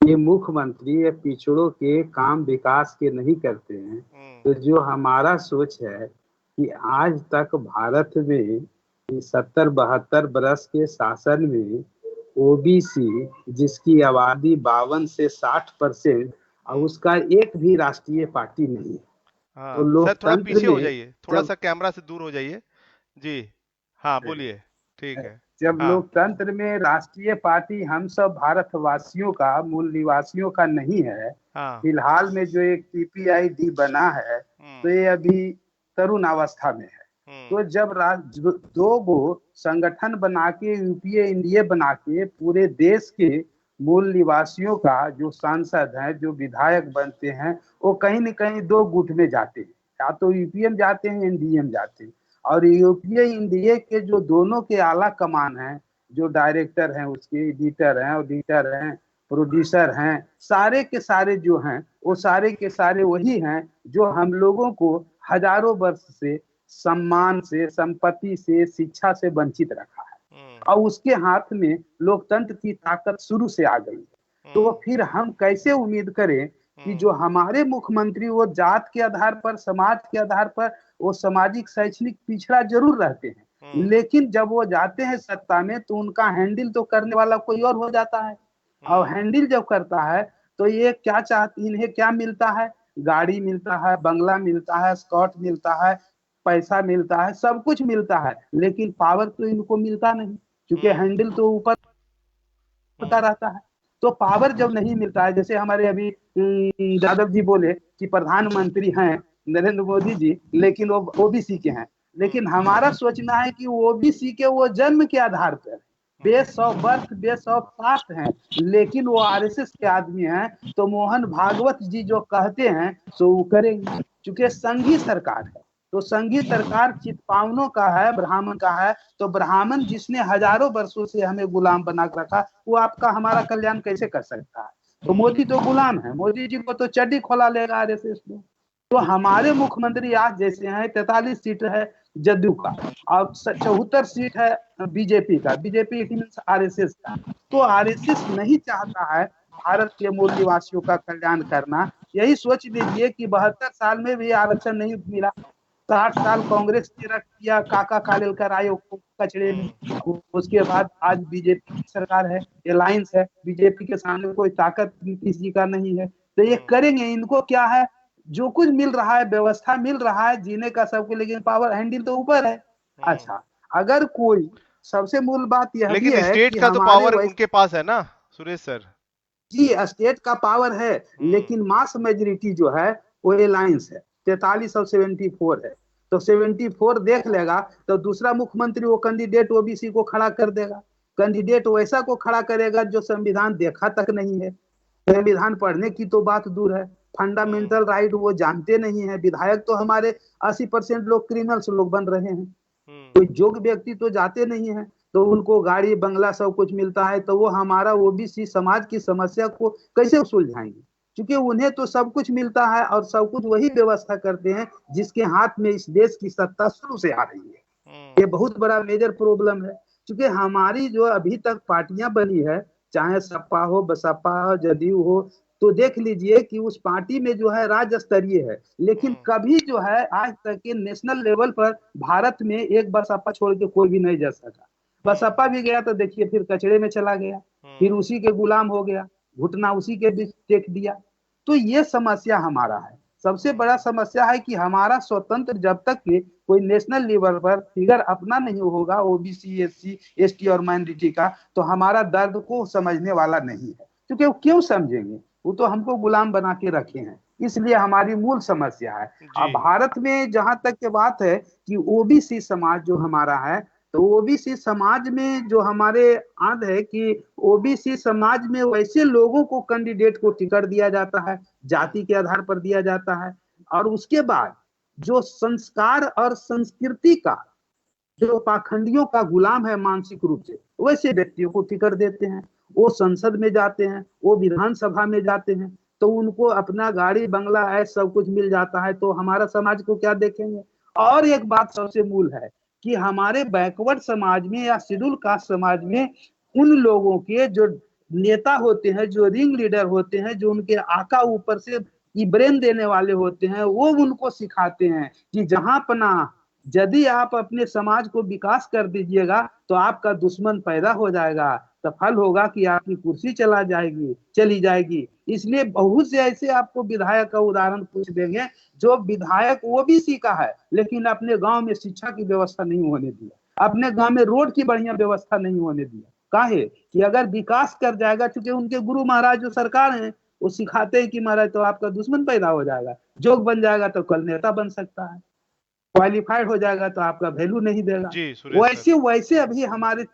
ये मुख्यमंत्री या पिछड़ों के काम विकास के नहीं करते हैं। तो जो हमारा सोच है कि आज तक भारत में 70-72 बरस के शासन में ओबीसी जिसकी आबादी 52 से 60% और उसका एक भी राष्ट्रीय पार्टी नहीं है। हाँ, तो सर थोड़ा लोकतंत्र पीछे हो में जाइए, थोड़ा सा कैमरा से दूर हो जाइए। जी हाँ बोलिए। ठीक है। जब लोकतंत्र में राष्ट्रीय पार्टी हम सब भारतवासियों का, मूल निवासियों का नहीं है। फिलहाल में जो एक पीपीआईडी बना है तो ये अभी तरुण अवस्था में है। तो जब 2 गो संगठन बना के यूपीए एनडीए बना के पूरे देश के मूल निवासियों का जो सांसद हैं, जो विधायक बनते हैं, वो कहीं न कहीं 2 गुट में जाते हैं, या तो यूपीएम जाते हैं एनडीए में जाते हैं। और यूपीए एनडीए के जो दोनों के आला कमान हैं, जो डायरेक्टर हैं, उसके एडिटर हैं, ऑडिटर हैं, प्रोड्यूसर हैं, सारे के सारे जो हैं वो सारे के सारे वही हैं जो हम लोगों को हजारों वर्ष से सम्मान से, संपत्ति से, शिक्षा से वंचित रखा है और उसके हाथ में लोकतंत्र की ताकत शुरू से आ गई है। तो फिर हम कैसे उम्मीद करें कि जो हमारे मुख्यमंत्री वो जात के आधार पर, समाज के आधार पर वो सामाजिक शैक्षणिक पिछड़ा जरूर रहते हैं, लेकिन जब वो जाते हैं सत्ता में तो उनका हैंडल तो करने वाला कोई और हो जाता है। और हैंडल जब करता है तो ये क्या चाहते, इन्हें क्या मिलता है? गाड़ी मिलता है, बंगला मिलता है, स्कॉट मिलता है, पैसा मिलता है, सब कुछ मिलता है, लेकिन पावर तो इनको मिलता नहीं, क्योंकि हैंडल तो ऊपर होता रहता है। तो पावर जब नहीं मिलता है, जैसे हमारे अभी यादव जी बोले कि प्रधानमंत्री हैं नरेंद्र मोदी जी, लेकिन वो ओबीसी के हैं, लेकिन हमारा सोचना है कि ओबीसी के वो जन्म के आधार पर base of birth, base of caste हैं, लेकिन वो आरएसएस के आदमी हैं। तो मोहन भागवत जी जो कहते हैं सो वो करेंगे, क्योंकि संघी सरकार है। तो संघी सरकार चित्पावनों का है, ब्राह्मण का है। तो ब्राह्मण जिसने हजारों वर्षों से हमें गुलाम बना कर रखा, वो आपका हमारा कल्याण कैसे कर सकता है? तो मोदी तो गुलाम है, मोदी जी को तो चड्डी खोला लेगा आरएसएस में। तो हमारे मुख्यमंत्री आज जैसे हैं, 43 सीट है जदयू का और 74 सीट है बीजेपी का, बीजेपी मीन्स आरएसएस का। तो आरएसएस नहीं चाहता है भारत के मूल निवासियों का कल्याण करना। यही सोच लीजिए कि 72 साल में भी आरक्षण नहीं मिला, 60 साल कांग्रेस ने रख दिया काका कालेलकर आयोग को कचड़े में, उसके बाद आज बीजेपी की सरकार है, अलायंस है, बीजेपी के सामने कोई ताकत किसी का नहीं है। तो ये करेंगे, इनको क्या है, जो कुछ मिल रहा है, व्यवस्था मिल रहा है जीने का सबको, लेकिन पावर हैंडल तो ऊपर है। अच्छा, अगर कोई, सबसे मूल बात यह भी लेकिन है स्टेट कि का तो हमारे पावर उनके पास है ना सुरेश सर। जी, स्टेट का पावर है, लेकिन मास मेजोरिटी जो है वो अलायंस है, 43 और 74 है। तो 74 देख लेगा तो दूसरा मुख्यमंत्री वो कैंडिडेट ओबीसी को खड़ा कर देगा। कैंडिडेट वैसा को खड़ा करेगा जो संविधान देखा तक नहीं है, संविधान पढ़ने की तो बात दूर है, फंडामेंटल राइट वो जानते नहीं है। विधायक तो हमारे 80% लोग क्रिमिनल्स लोग बन रहे हैं, कोई योग्य व्यक्ति तो जाते नहीं है। तो उनको गाड़ी बंगला सब कुछ मिलता है, तो वो हमारा ओबीसी समाज की समस्या को कैसे सुलझाएंगे? क्योंकि उन्हें तो सब कुछ मिलता है और सब कुछ वही व्यवस्था करते हैं जिसके हाथ में इस देश की सत्ता शुरू से आ रही है। ये बहुत बड़ा मेजर प्रॉब्लम है, क्योंकि हमारी जो अभी तक पार्टियां बनी है, चाहे सपा हो, बसपा हो, जदयू हो, तो देख लीजिए कि उस पार्टी में जो है राज्य स्तरीय है, लेकिन कभी जो है आज तक के नेशनल लेवल पर भारत में एक बसपा छोड़ के कोई भी नहीं जा सका। बसपा भी गया तो देखिए फिर कचड़े में चला गया, फिर उसी के गुलाम हो गया, घुटना उसी के बीच टेक दिया। तो ये समस्या हमारा है, सबसे बड़ा समस्या है कि हमारा स्वतंत्र जब तक के कोई नेशनल लेवल पर फिगर अपना नहीं होगा ओबीसी, एससी, एसटी और माइनॉरिटी का, तो हमारा दर्द को समझने वाला नहीं है। क्योंकि वो क्यों समझेंगे, वो तो हमको गुलाम बना के रखे हैं। इसलिए हमारी मूल समस्या है। अब भारत में जहां तक के बात है कि ओबीसी समाज जो हमारा है, तो ओबीसी समाज में जो हमारे आद है कि ओबीसी समाज में वैसे लोगों को कैंडिडेट को टिकट दिया जाता है, जाति के आधार पर दिया जाता है, और उसके बाद जो संस्कार और संस्कृति का जो पाखंडियों का गुलाम है मानसिक रूप से, वैसे व्यक्तियों को टिकट देते हैं। वो संसद में जाते हैं, वो विधानसभा में जाते हैं, तो उनको अपना गाड़ी बंगला है, सब कुछ मिल जाता है। तो हमारा समाज को क्या देखेंगे? और एक बात सबसे मूल है कि हमारे बैकवर्ड समाज में या शेड्यूल कास्ट समाज में उन लोगों के जो नेता होते हैं, जो रिंग लीडर होते हैं, जो उनके आका ऊपर से ब्रेन देने वाले होते हैं, वो उनको सिखाते हैं कि जहां पना यदि आप अपने समाज को विकास कर दीजिएगा तो आपका दुश्मन पैदा हो जाएगा, तो फल होगा कि आपकी कुर्सी चली जाएगी। इसलिए बहुत से ऐसे आपको विधायक का उदाहरण पूछ देंगे जो विधायक ओबीसी का है, लेकिन अपने गांव में शिक्षा की व्यवस्था नहीं होने दिया, अपने गांव में रोड की बढ़िया व्यवस्था नहीं होने दिया। काहे कि अगर विकास कर जाएगा, क्योंकि उनके गुरु महाराज जो सरकार है वो सिखाते हैं कि महाराज तो आपका दुश्मन पैदा हो जाएगा, जोग बन जाएगा तो कल नेता बन सकता है, क्वालिफाइड हो जाएगा तो आपका वैल्यू नहीं देगा। वैसे अभी हमारे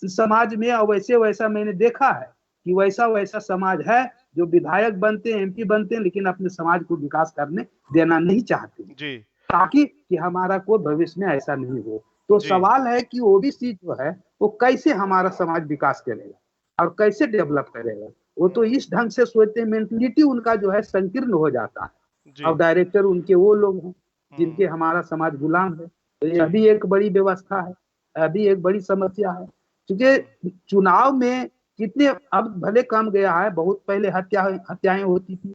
समाज में, और वैसा मैंने देखा है कि वैसा समाज है जो विधायक बनते हैं, एमपी बनते हैं, लेकिन अपने समाज को विकास करने देना नहीं चाहते जी, ताकि कि हमारा कोई भविष्य में ऐसा नहीं हो। तो सवाल है कि ओबीसी जो है वो कैसे हमारा समाज विकास करेगा और कैसे डेवलप करेगा। वो तो इस ढंग से सोचते हैं, मेंटलिटी उनका जो है संकीर्ण हो जाता है, और डायरेक्टर उनके वो लोग हैं। जिनके हमारा समाज गुलाम है। तो यह भी एक बड़ी व्यवस्था है, अभी एक बड़ी समस्या है, क्योंकि चुनाव में कितने, अब भले कम गया है, बहुत पहले हत्याएं होती थी,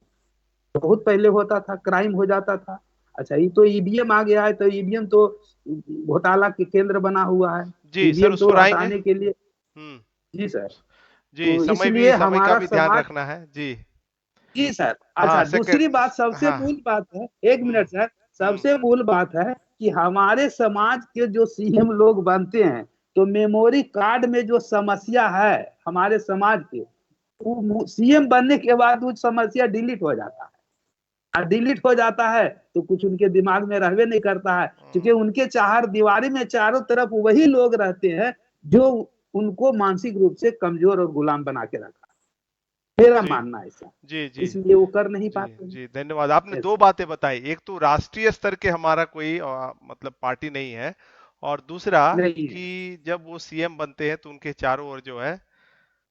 बहुत पहले होता था, क्राइम हो जाता था। अच्छा, ये तो ईवीएम आ गया है, तो ईवीएम तो घोटाला के केंद्र बना हुआ है, जी सर, ईवीएम उस तो पर आएंगे। हटाने के लिए। जी सर। जी, तो समय इसलिए का हमारा भी ध्यान समाज, रखना है जी। जी सर। हाँ अच्छा, दूसरी सेकंड। बात, सबसे हाँ। मूल बात है, एक मिनट सर, हम्म सबसे मूल बात है कि हमारे समाज के जो सीएम लोग बनते हैं, तो मेमोरी कार्ड में जो समस्या है हमारे समाज के, वो सीएम बनने के बाद वो समस्या डिलीट हो जाता है, और डिलीट हो जाता है तो कुछ उनके दिमाग में रहवे नहीं करता है, क्योंकि उनके चार दीवारी में चारों तरफ वही लोग रहते हैं जो उनको मानसिक रूप से कमजोर और गुलाम बना के रखा है। मेरा जी मानना है ऐसा, जी जी इसलिए वो कर नहीं जी पाते हैं। जी, धन्यवाद। आपने दो बातें बताई, एक तो राष्ट्रीय स्तर के हमारा कोई मतलब पार्टी नहीं है, और दूसरा नहीं है। कि जब वो सीएम बनते हैं तो उनके चारों ओर जो है,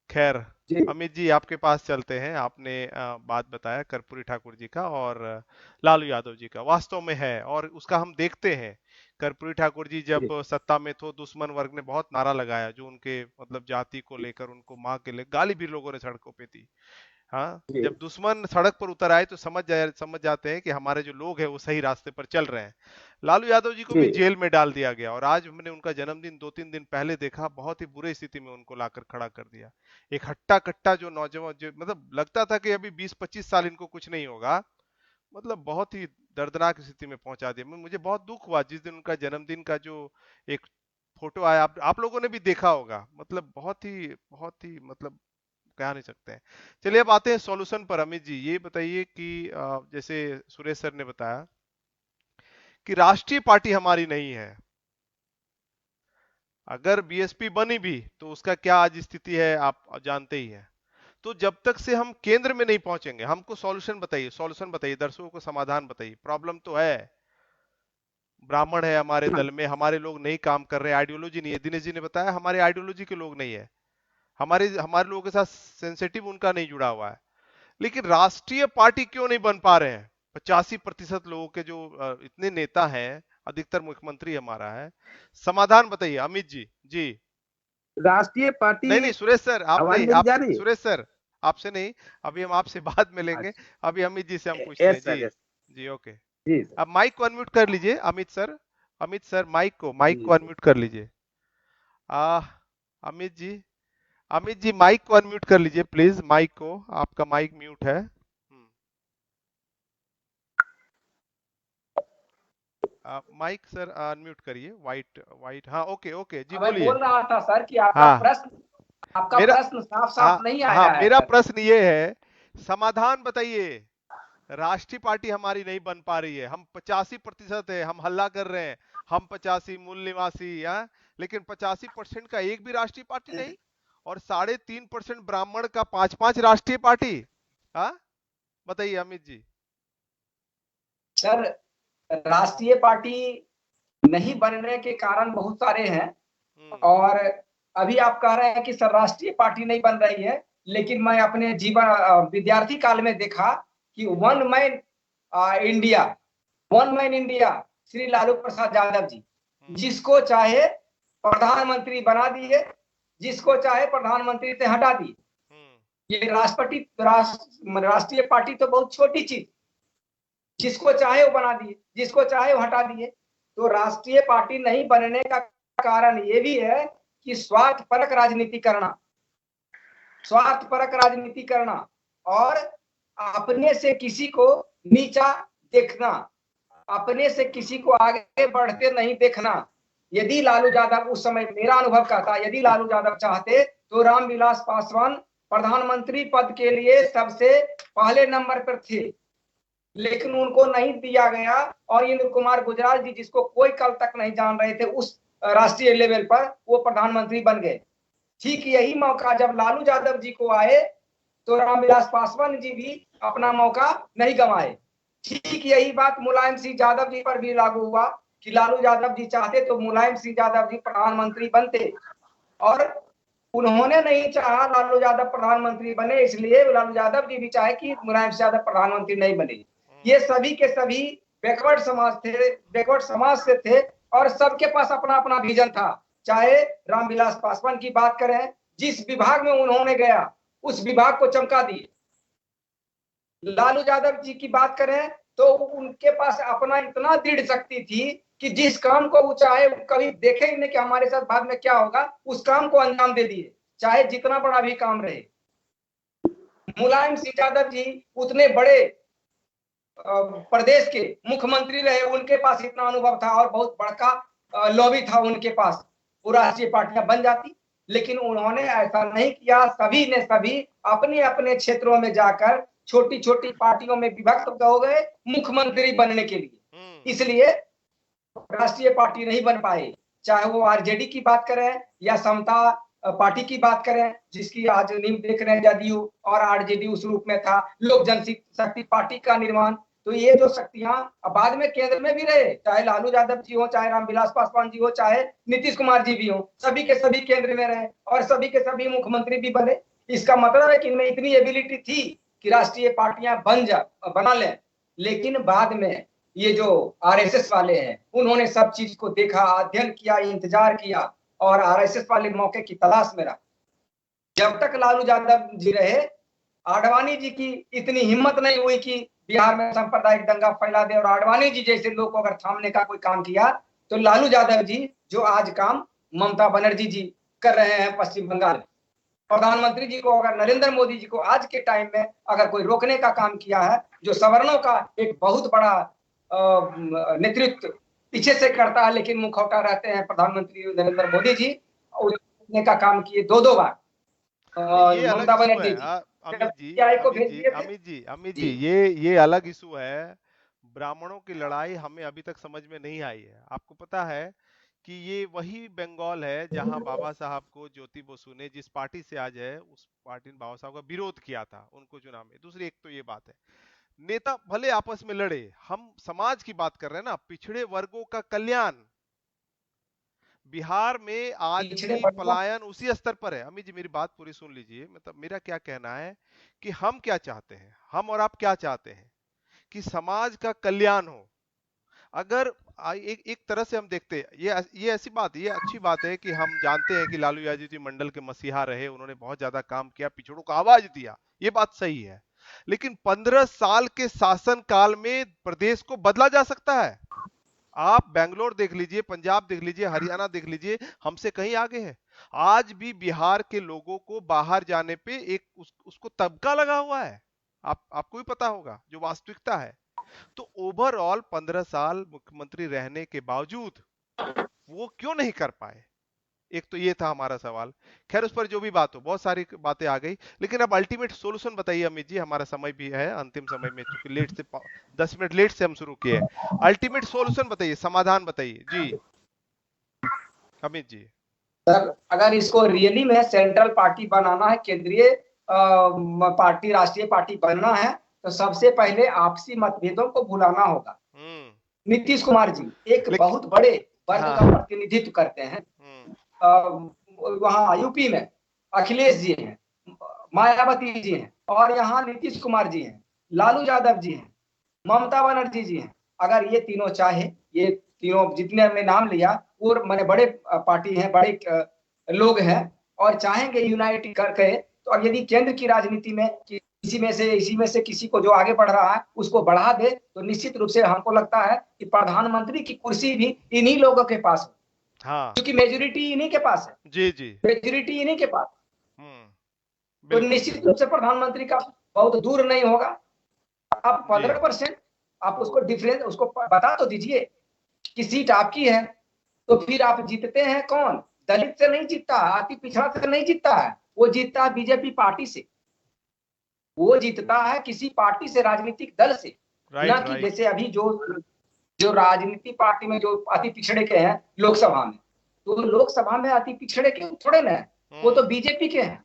खैर जी अमित जी आपके पास चलते हैं। आपने बात बताया कर्पूरी ठाकुर जी का और लालू यादव जी का, वास्तव में है, और उसका हम देखते हैं। कर्पूरी ठाकुर जी जब जी सत्ता में तो दुश्मन वर्ग ने बहुत नारा लगाया, जो उनके मतलब जाति को लेकर, उनको माँ के लिए गाली भी लोगों ने सड़कों पे दी। हाँ, जी जब दुश्मन सड़क पर उतर आए तो समझ जाते हैं कि हमारे जो लोग हैं वो सही रास्ते पर चल रहे हैं। लालू यादव जी को भी जी जेल में डाल दिया गया, और आज हमने उनका जन्मदिन 2-3 दिन पहले देखा, बहुत ही बुरी स्थिति में उनको लाकर खड़ा कर दिया। एक हट्टा कट्टा जो नौजवान, जो मतलब लगता था कि अभी 20-25 साल इनको कुछ नहीं होगा, मतलब बहुत ही दर्दनाक स्थिति में पहुंचा दिया। मुझे बहुत दुख हुआ जिस दिन उनका जन्मदिन का जो एक फोटो आया, आप लोगों ने भी देखा होगा, मतलब बहुत ही मतलब कह नहीं सकते हैं। चलिए अब आते हैं सॉल्यूशन पर। अमित जी ये बताइए कि जैसे सुरेश सर ने बताया कि राष्ट्रीय पार्टी हमारी नहीं है, अगर बीएसपी बनी भी तो उसका क्या आज स्थिति है आप जानते ही हैं। तो जब तक से हम केंद्र में नहीं पहुंचेंगे, हमको सॉल्यूशन बताइए, दर्शकों को समाधान बताइए। प्रॉब्लम तो है, ब्राह्मण है हमारे हाँ, दल में, हमारे लोग नहीं काम कर रहे, आइडियोलॉजी नहीं है। दिनेश जी ने बताया हमारे आइडियोलॉजी के लोग नहीं है, हमारे लोगों के साथ सेंसिटिव उनका नहीं जुड़ा हुआ है। लेकिन राष्ट्रीय पार्टी क्यों नहीं बन पा रहे हैं? 85% लोगों के जो इतने नेता हैं, अधिकतर मुख्यमंत्री हमारा है, समाधान बताइए अमित जी। जी राष्ट्रीय पार्टी। नहीं नहीं सुरेश सर, आप आवाज नहीं, मेरी आप जा रही है? सुरेश सर आपसे नहीं, अभी हम आपसे बाद में लेंगे, अच्छा, अभी अमित जी से हम पूछते हैं। यस जी सर, यस। जी ओके। जी सर। अब माइक को अनम्यूट कर लीजिए Amit sir, Amit sir mic जी को सर। अनम्यूट कर लीजिए। आ अमित जी, अमित जी माइक को अनम्यूट कर लीजिए प्लीज, माइक को, आपका माइक म्यूट है। माइक सर अनम्यूट करिए, वाइट वाइट, हाँ ओके ओके जी अब मैं बोलिए। बोल रहा था सर कि हाँ आपका मेरा, प्रश्न साफ साफ हाँ नहीं हाँ आया है मेरा सर। प्रश्न ये है, समाधान बताइए। राष्ट्रीय पार्टी हमारी नहीं बन पा रही है, हम 85% है, हम हल्ला कर रहे हैं, हम 85 मूल निवासी, हाँ, लेकिन 85% का एक भी राष्ट्रीय पार्टी नहीं, और 3.5% ब्राह्मण का 5-5 राष्ट्रीय पार्टी। हाँ बताइए अमित जी। सर, राष्ट्रीय पार्टी नहीं बनने के कारण बहुत सारे हैं, और अभी आप कह रहे हैं कि सर राष्ट्रीय पार्टी नहीं बन रही है, लेकिन मैं अपने जीवन विद्यार्थी काल में देखा कि India one man India Shri Lalu Prasad Yadav ji, जिसको चाहे प्रधानमंत्री बना दिए, जिसको चाहे प्रधानमंत्री से हटा दिए। ये राष्ट्रीय पार्टी तो बहुत छोटी चीज, जिसको चाहे वो बना दिए, जिसको चाहे वो हटा दिए। तो राष्ट्रीय पार्टी नहीं बनने का कारण ये भी है कि स्वार्थपरक राजनीति करना और अपने से किसी को नीचा देखना, अपने से किसी को आगे बढ़ते नहीं देखना। यदि लालू यादव उस समय, मेरा अनुभव कहता, यदि लालू यादव चाहते तो रामविलास पासवान प्रधानमंत्री पद के लिए सबसे पहले नंबर पर थे, लेकिन उनको नहीं दिया गया, और इंद्र कुमार गुजराल जी, जिसको कोई कल तक नहीं जान रहे थे उस राष्ट्रीय लेवल पर, वो प्रधानमंत्री बन गए। ठीक यही मौका जब लालू यादव जी को आए तो रामविलास पासवान जी भी अपना मौका नहीं गंवाए। ठीक यही बात मुलायम सिंह यादव जी पर भी लागू हुआ कि लालू यादव जी चाहते तो मुलायम सिंह यादव जी प्रधानमंत्री बनते, और उन्होंने नहीं चाहा लालू यादव प्रधानमंत्री बने, इसलिए लालू यादव जी भी चाहे कि मुलायम सिंह यादव प्रधानमंत्री नहीं बने। ये सभी के सभी बैकवर्ड समाज थे, बैकवर्ड समाज से थे और सबके पास अपना अपना विजन था। चाहे रामविलास पासवान की बात करें, जिस विभाग में उन्होंने गया उस विभाग को चमका दिए। लालू यादव जी की बात करें तो उनके पास अपना इतना दृढ़ शक्ति थी कि जिस काम को वो चाहे, कभी देखे ही नहीं कि हमारे साथ बाद में क्या होगा, उस काम को अंजाम दे दिए, चाहे जितना बड़ा भी काम रहे। मुलायम सिंह यादव जी उतने बड़े प्रदेश के मुख्यमंत्री रहे, उनके पास इतना अनुभव था और बहुत बड़का लॉबी था उनके पास, वो राष्ट्रीय पार्टियां बन जाती। लेकिन उन्होंने ऐसा नहीं किया। सभी ने सभी अपने अपने क्षेत्रों में जाकर छोटी छोटी पार्टियों में विभक्त हो गए मुख्यमंत्री बनने के लिए। इसलिए राष्ट्रीय पार्टी नहीं बन पाए। चाहे वो आरजेडी की बात करें या समता पार्टी की बात करें, जिसकी आज नींव देख रहे हैं जदयू, और आरजेडी उस रूप में था, लोक जनशक्ति पार्टी का निर्माण। तो ये जो शक्तियां बाद में केंद्र में भी रहे, चाहे लालू यादव जी हो, चाहे रामविलास पासवान जी हो, चाहे नीतीश कुमार जी भी हो, सभी के सभी केंद्र में रहे और सभी के सभी मुख्यमंत्री भी बने। इसका मतलब है कि इनमें इतनी एबिलिटी थी कि राष्ट्रीय पार्टियां बना लें। लेकिन बाद में ये जो आरएसएस वाले हैं, उन्होंने सब चीज को देखा, अध्ययन किया, इंतजार किया और आरएसएस वाले मौके की तलाश में रहा। जब तक लालू यादव जी रहे, आडवाणी जी की इतनी हिम्मत नहीं हुई कि बिहार में सांप्रदायिक दंगा फैला दे, और आडवाणी जी जैसे लोग को अगर थामने का कोई काम किया तो लालू यादव जी जो आज काम ममता बनर्जी जी कर रहे हैं पश्चिम बंगाल में, प्रधानमंत्री जी को, अगर नरेंद्र मोदी जी को आज के टाइम में अगर कोई रोकने का काम किया है, जो सवर्णों का एक बहुत बड़ा नेतृत्व पीछे से करता है, लेकिन मुखौटा रहते हैं प्रधानमंत्री नरेंद्र मोदी जी, रोकने का काम किए दो बार ममता बनर्जी अमित जी, ये अलग इशू है। ब्राह्मणों की लड़ाई हमें अभी तक समझ में नहीं आई है। आपको पता है कि ये वही बंगाल है जहां बाबा साहब को ज्योति बसु ने, जिस पार्टी से आज है, उस पार्टी ने बाबा साहब का विरोध किया था उनको चुनाव में। दूसरी एक तो ये बात है, नेता भले आपस में लड़े, हम समाज की बात कर रहे हैं ना, पिछड़े वर्गों का कल्याण। बिहार में आज भी पलायन उसी स्तर पर है। अमित जी मेरी बात पूरी सुन लीजिए। मतलब मेरा क्या कहना है कि हम क्या चाहते हैं, हम और आप क्या चाहते हैं कि समाज का कल्याण हो। अगर एक तरह से हम देखते हैं, ये ऐसी बात, ये अच्छी बात है कि हम जानते हैं कि लालू यादव जी मंडल के मसीहा रहे, उन्होंने बहुत ज्यादा काम किया, पिछड़ों को आवाज दिया, ये बात सही है। लेकिन 15 साल के शासन काल में प्रदेश को बदला जा सकता है। आप बेंगलोर देख लीजिए, पंजाब देख लीजिए, हरियाणा देख लीजिए, हमसे कहीं आगे है। आज भी बिहार के लोगों को बाहर जाने पे एक उसको तबका लगा हुआ है। आपको भी पता होगा जो वास्तविकता है। तो ओवरऑल 15 साल मुख्यमंत्री रहने के बावजूद वो क्यों नहीं कर पाए? एक तो ये था हमारा सवाल। खैर उस पर जो भी बात हो, बहुत सारी बातें आ गई, लेकिन अब अल्टीमेट सॉल्यूशन बताइए अमित जी। हमारा समय भी है अंतिम समय में, क्योंकि लेट से 10 मिनट लेट से हम शुरू किए। अल्टीमेट सॉल्यूशन बताइए, समाधान बताइए जी अमित जी। सर, अगर इसको रियली में सेंट्रल पार्टी बनाना है, केंद्रीय पार्टी, राष्ट्रीय पार्टी बनना है, तो सबसे पहले आपसी मतभेदों को भुलाना होगा। नीतीश कुमार जी एक बहुत बड़े वर्ग का प्रतिनिधित्व करते हैं। वहां यूपी में अखिलेश जी हैं, मायावती जी हैं, और यहाँ नीतीश कुमार जी हैं, लालू यादव जी हैं, ममता बनर्जी जी हैं। अगर ये तीनों चाहे, ये तीनों जितने हमने नाम लिया वो मैंने बड़े पार्टी हैं, बड़े लोग हैं और चाहेंगे यूनाइट करके, तो अब यदि केंद्र की राजनीति में इसी में से किसी को जो आगे बढ़ रहा है उसको बढ़ा दे, तो निश्चित रूप से हमको लगता है कि प्रधानमंत्री की कुर्सी भी इन्हीं लोगों के पास है। हाँ, क्योंकि मेजोरिटी इन्हीं के पास है। जी मेजोरिटी इन्हीं के पास। तो निश्चित रूप से प्रधानमंत्री का बहुत दूर नहीं होगा। आप 15% आप उसको डिफरेंस उसको बता तो दीजिए कि सीट आपकी है, तो फिर आप जीतते हैं कौन? दलित से नहीं जीतता, अति पिछड़ा से नहीं जीतता है, वो जीतता है बीजेपी पार्टी से, वो जीतता है किसी पार्टी से, राजनीतिक दल से, ना कि जैसे अभी जो राजनीति पार्टी में जो अति पिछड़े के हैं लोकसभा में, तो लोकसभा में अति पिछड़े के थोड़े ना, वो तो बीजेपी के हैं।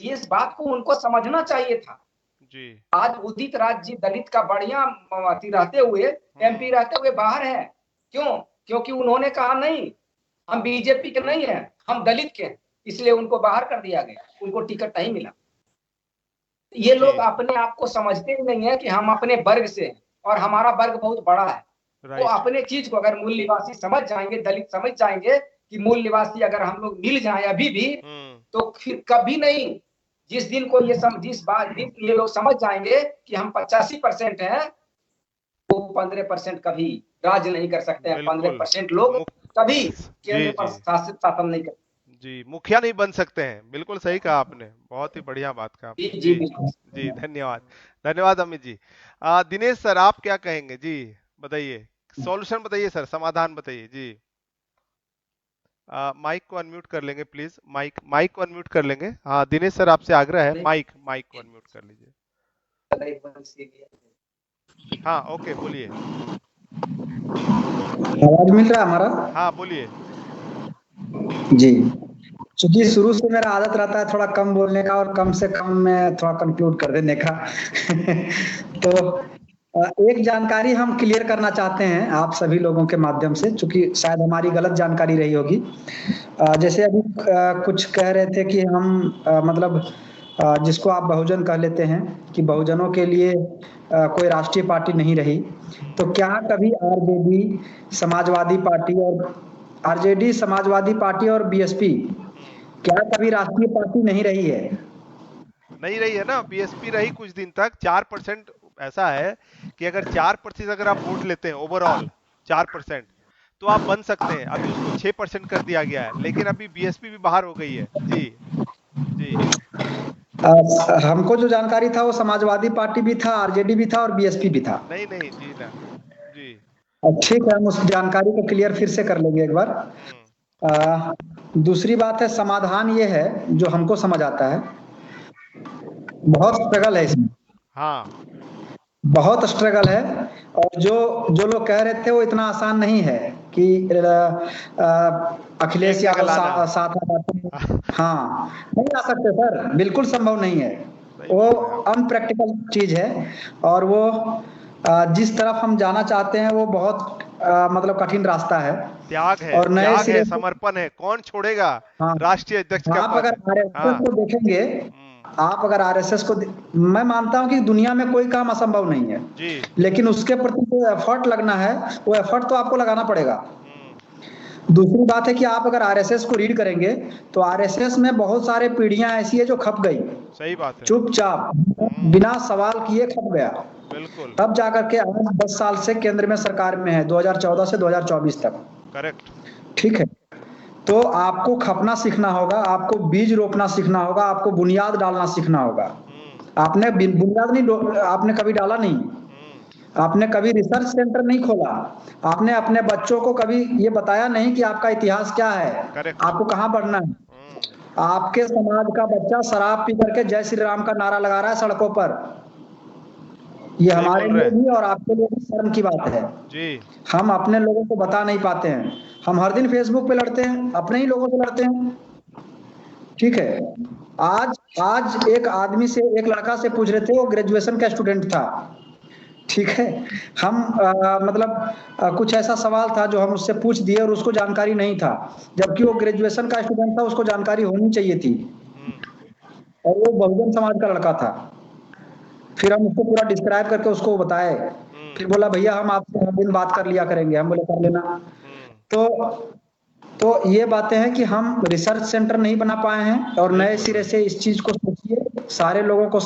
इस बात को उनको समझना चाहिए था जी। आज उदित राज जी दलित का बढ़िया रहते हुए, एमपी रहते हुए बाहर है। क्यों? क्योंकि उन्होंने कहा नहीं, हम बीजेपी के नहीं है, हम दलित के हैं, इसलिए उनको बाहर कर दिया गया, उनको टिकट नहीं मिला। ये लोग अपने आप को समझते ही नहीं है कि हम अपने वर्ग से हैं और हमारा वर्ग बहुत बड़ा है। वो राइट। अपने चीज को अगर मूल निवासी समझ जाएंगे, दलित समझ जाएंगे कि मूल निवासी अगर हम लोग मिल जाएं अभी भी, तो फिर कभी नहीं, जिस दिन को जिस बात दिन ये लोग समझ जाएंगे कि हम 85% हैं, वो 15% कभी राज नहीं कर सकते हैं। 15% लोग कभी केंद्र पर शासन नहीं कर, जी, मुखिया नहीं बन सकते हैं। बिल्कुल सही कहा आपने, बहुत ही बढ़िया बात कहा आपने। जी जी, धन्यवाद, धन्यवाद अमित जी। दिनेश सर, आप क्या कहेंगे जी? बताइए, सॉल्यूशन बताइए सर, समाधान बताइए जी। माइक को अनम्यूट कर लेंगे प्लीज, माइक को अनम्यूट कर लेंगे। हाँ दिनेश सर, आपसे आग्रह है, माइक को अनम्यूट कर लीजिए। हाँ ओके, बोलिए। आवाज मिल रहा है हमारा? हाँ बोलिए। जी, क्योंकि शुरू से मेरा आदत रहता है थोड़ा कम बोलने का और कम से कम में थोड़ा कंक्लूड कर देने का। तो एक जानकारी हम क्लियर करना चाहते हैं आप सभी लोगों के माध्यम से, क्योंकि शायद हमारी गलत जानकारी रही होगी। जैसे अभी कुछ कह रहे थे कि हम मतलब जिसको आप बहुजन कह लेते हैं कि बहुजनों के लिए कोई राष्ट्रीय पार्टी नहीं रही, तो क्या कभी आरजेडी समाजवादी पार्टी और बीएसपी क्या कभी राष्ट्रीय पार्टी नहीं रही है? नहीं रही है ना, बीएसपी रही कुछ दिन तक। 4% ऐसा है कि अगर 4% अगर आप वोट लेते हैं ओवरऑल 4%, तो आप बन सकते हैं। अभी उसको 6% कर दिया गया है, लेकिन अभी बीएसपी भी बाहर हो गई है। जी जी। हमको जो जानकारी था वो समाजवादी पार्टी भी था, आरजेडी भी था और बीएसपी भी था। नहीं नहीं जी ना जी। ठीक है, हम उस जानकारी को क्लियर फिर से कर लेंगे एक बार। दूसरी बात है, समाधान ये है जो हमको समझ आता है, बहुत स्ट्रगल है इसमें। हाँ, बहुत स्ट्रगल है। और जो लोग कह रहे थे वो इतना आसान नहीं है कि अखिलेश यादव साथ आ जाते हैं। हाँ, नहीं आ सकते सर, बिल्कुल संभव नहीं है। वो अनप्रैक्टिकल चीज है, और वो जिस तरफ हम जाना चाहते हैं वो बहुत मतलब कठिन रास्ता है। त्याग है, और नए त्याग है, सिरे समर्पण है। कौन छोड़ेगा हाँ, राष्ट्रीय अध्यक्ष का आप पद? अगर आरएसएस को देखेंगे, आप अगर आरएसएस को मैं मानता हूं कि दुनिया में कोई काम असंभव नहीं है जी। लेकिन उसके प्रति जो एफर्ट लगना है वो एफर्ट तो आपको लगाना पड़ेगा। दूसरी बात है कि आप अगर आरएसएस को रीड करेंगे तो आरएसएस में बहुत सारे पीढ़ियां ऐसी है जो खप गई। सही बात है। चुपचाप बिना सवाल किए खप गया। बिल्कुल। तब जाकर के आज 10 साल से केंद्र में सरकार में है, 2014 से 2024 तक। करेक्ट। ठीक है, तो आपको खपना सीखना होगा, आपको बीज रोपना सीखना होगा, आपको बुनियाद डालना सीखना होगा। आपने बुनियाद नहीं, आपने कभी डाला नहीं, आपने कभी रिसर्च सेंटर नहीं खोला, आपने अपने बच्चों को कभी ये बताया नहीं कि आपका इतिहास क्या है, आपको कहाँ पढ़ना है। आपके समाज का बच्चा शराब पी करके जय श्री राम का नारा लगा रहा है सड़कों पर। ये हमारे लिए भी और आपके लिए भी शर्म की बात है जी। हम अपने लोगों को बता नहीं पाते हैं। हम हर दिन फेसबुक पे लड़ते हैं, अपने ही लोगों से लड़ते हैं। ठीक है, आज एक आदमी से, एक लड़का से पूछ रहे थे, वो ग्रेजुएशन का स्टूडेंट था। ठीक है, हम मतलब कुछ ऐसा सवाल था जो हम उससे पूछ दिए और उसको जानकारी नहीं था, जबकि वो ग्रेजुएशन का स्टूडेंट था, उसको जानकारी होनी चाहिए थी, और वो बहुजन समाज का लड़का था। फिर हम उसको पूरा डिस्क्राइब करके उसको बताए, फिर बोला भैया हम आपसे हर दिन बात कर लिया करेंगे। हम बोले कर लेना। तो ये बातें हैं कि हम रिसर्च सेंटर नहीं बना पाए हैं, और नए सिरे से इस चीज को सोचिए सारे लोगों को।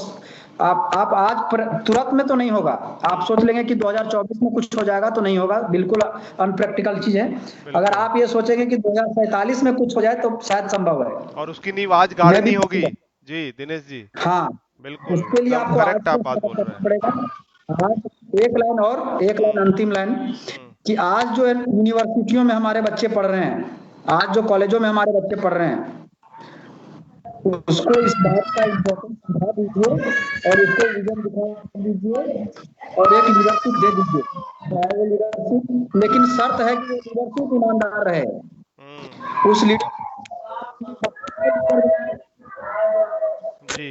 आप आज तुरंत में तो नहीं होगा, आप सोच लेंगे कि 2024 में कुछ हो जाएगा, तो नहीं होगा, बिल्कुल अनप्रैक्टिकल चीज है। अगर आप ये सोचेंगे कि 2047 में कुछ हो जाए तो शायद संभव है, और उसकी नींव आज गाड़नी होगी। जी दिनेश जी। हाँ, बिल्कुल, उसके लिए आपको करेक्ट आप बात बोल रहे हैं। पड़ेगा। एक लाइन और, एक लाइन अंतिम लाइन, कि आज जो यूनिवर्सिटियों में हमारे बच्चे पढ़ रहे हैं, आज जो कॉलेजों में हमारे बच्चे पढ़ रहे हैं, उसको इस बात का इम्पोर्टेंस समझा दीजिए और उसको विजन दिखा दीजिए और एक लीडरशिप दे दीजिए। वो लीडरशिप, लेकिन शर्त है कि वो लीडरशिप ईमानदार रहे। उस लीडर जी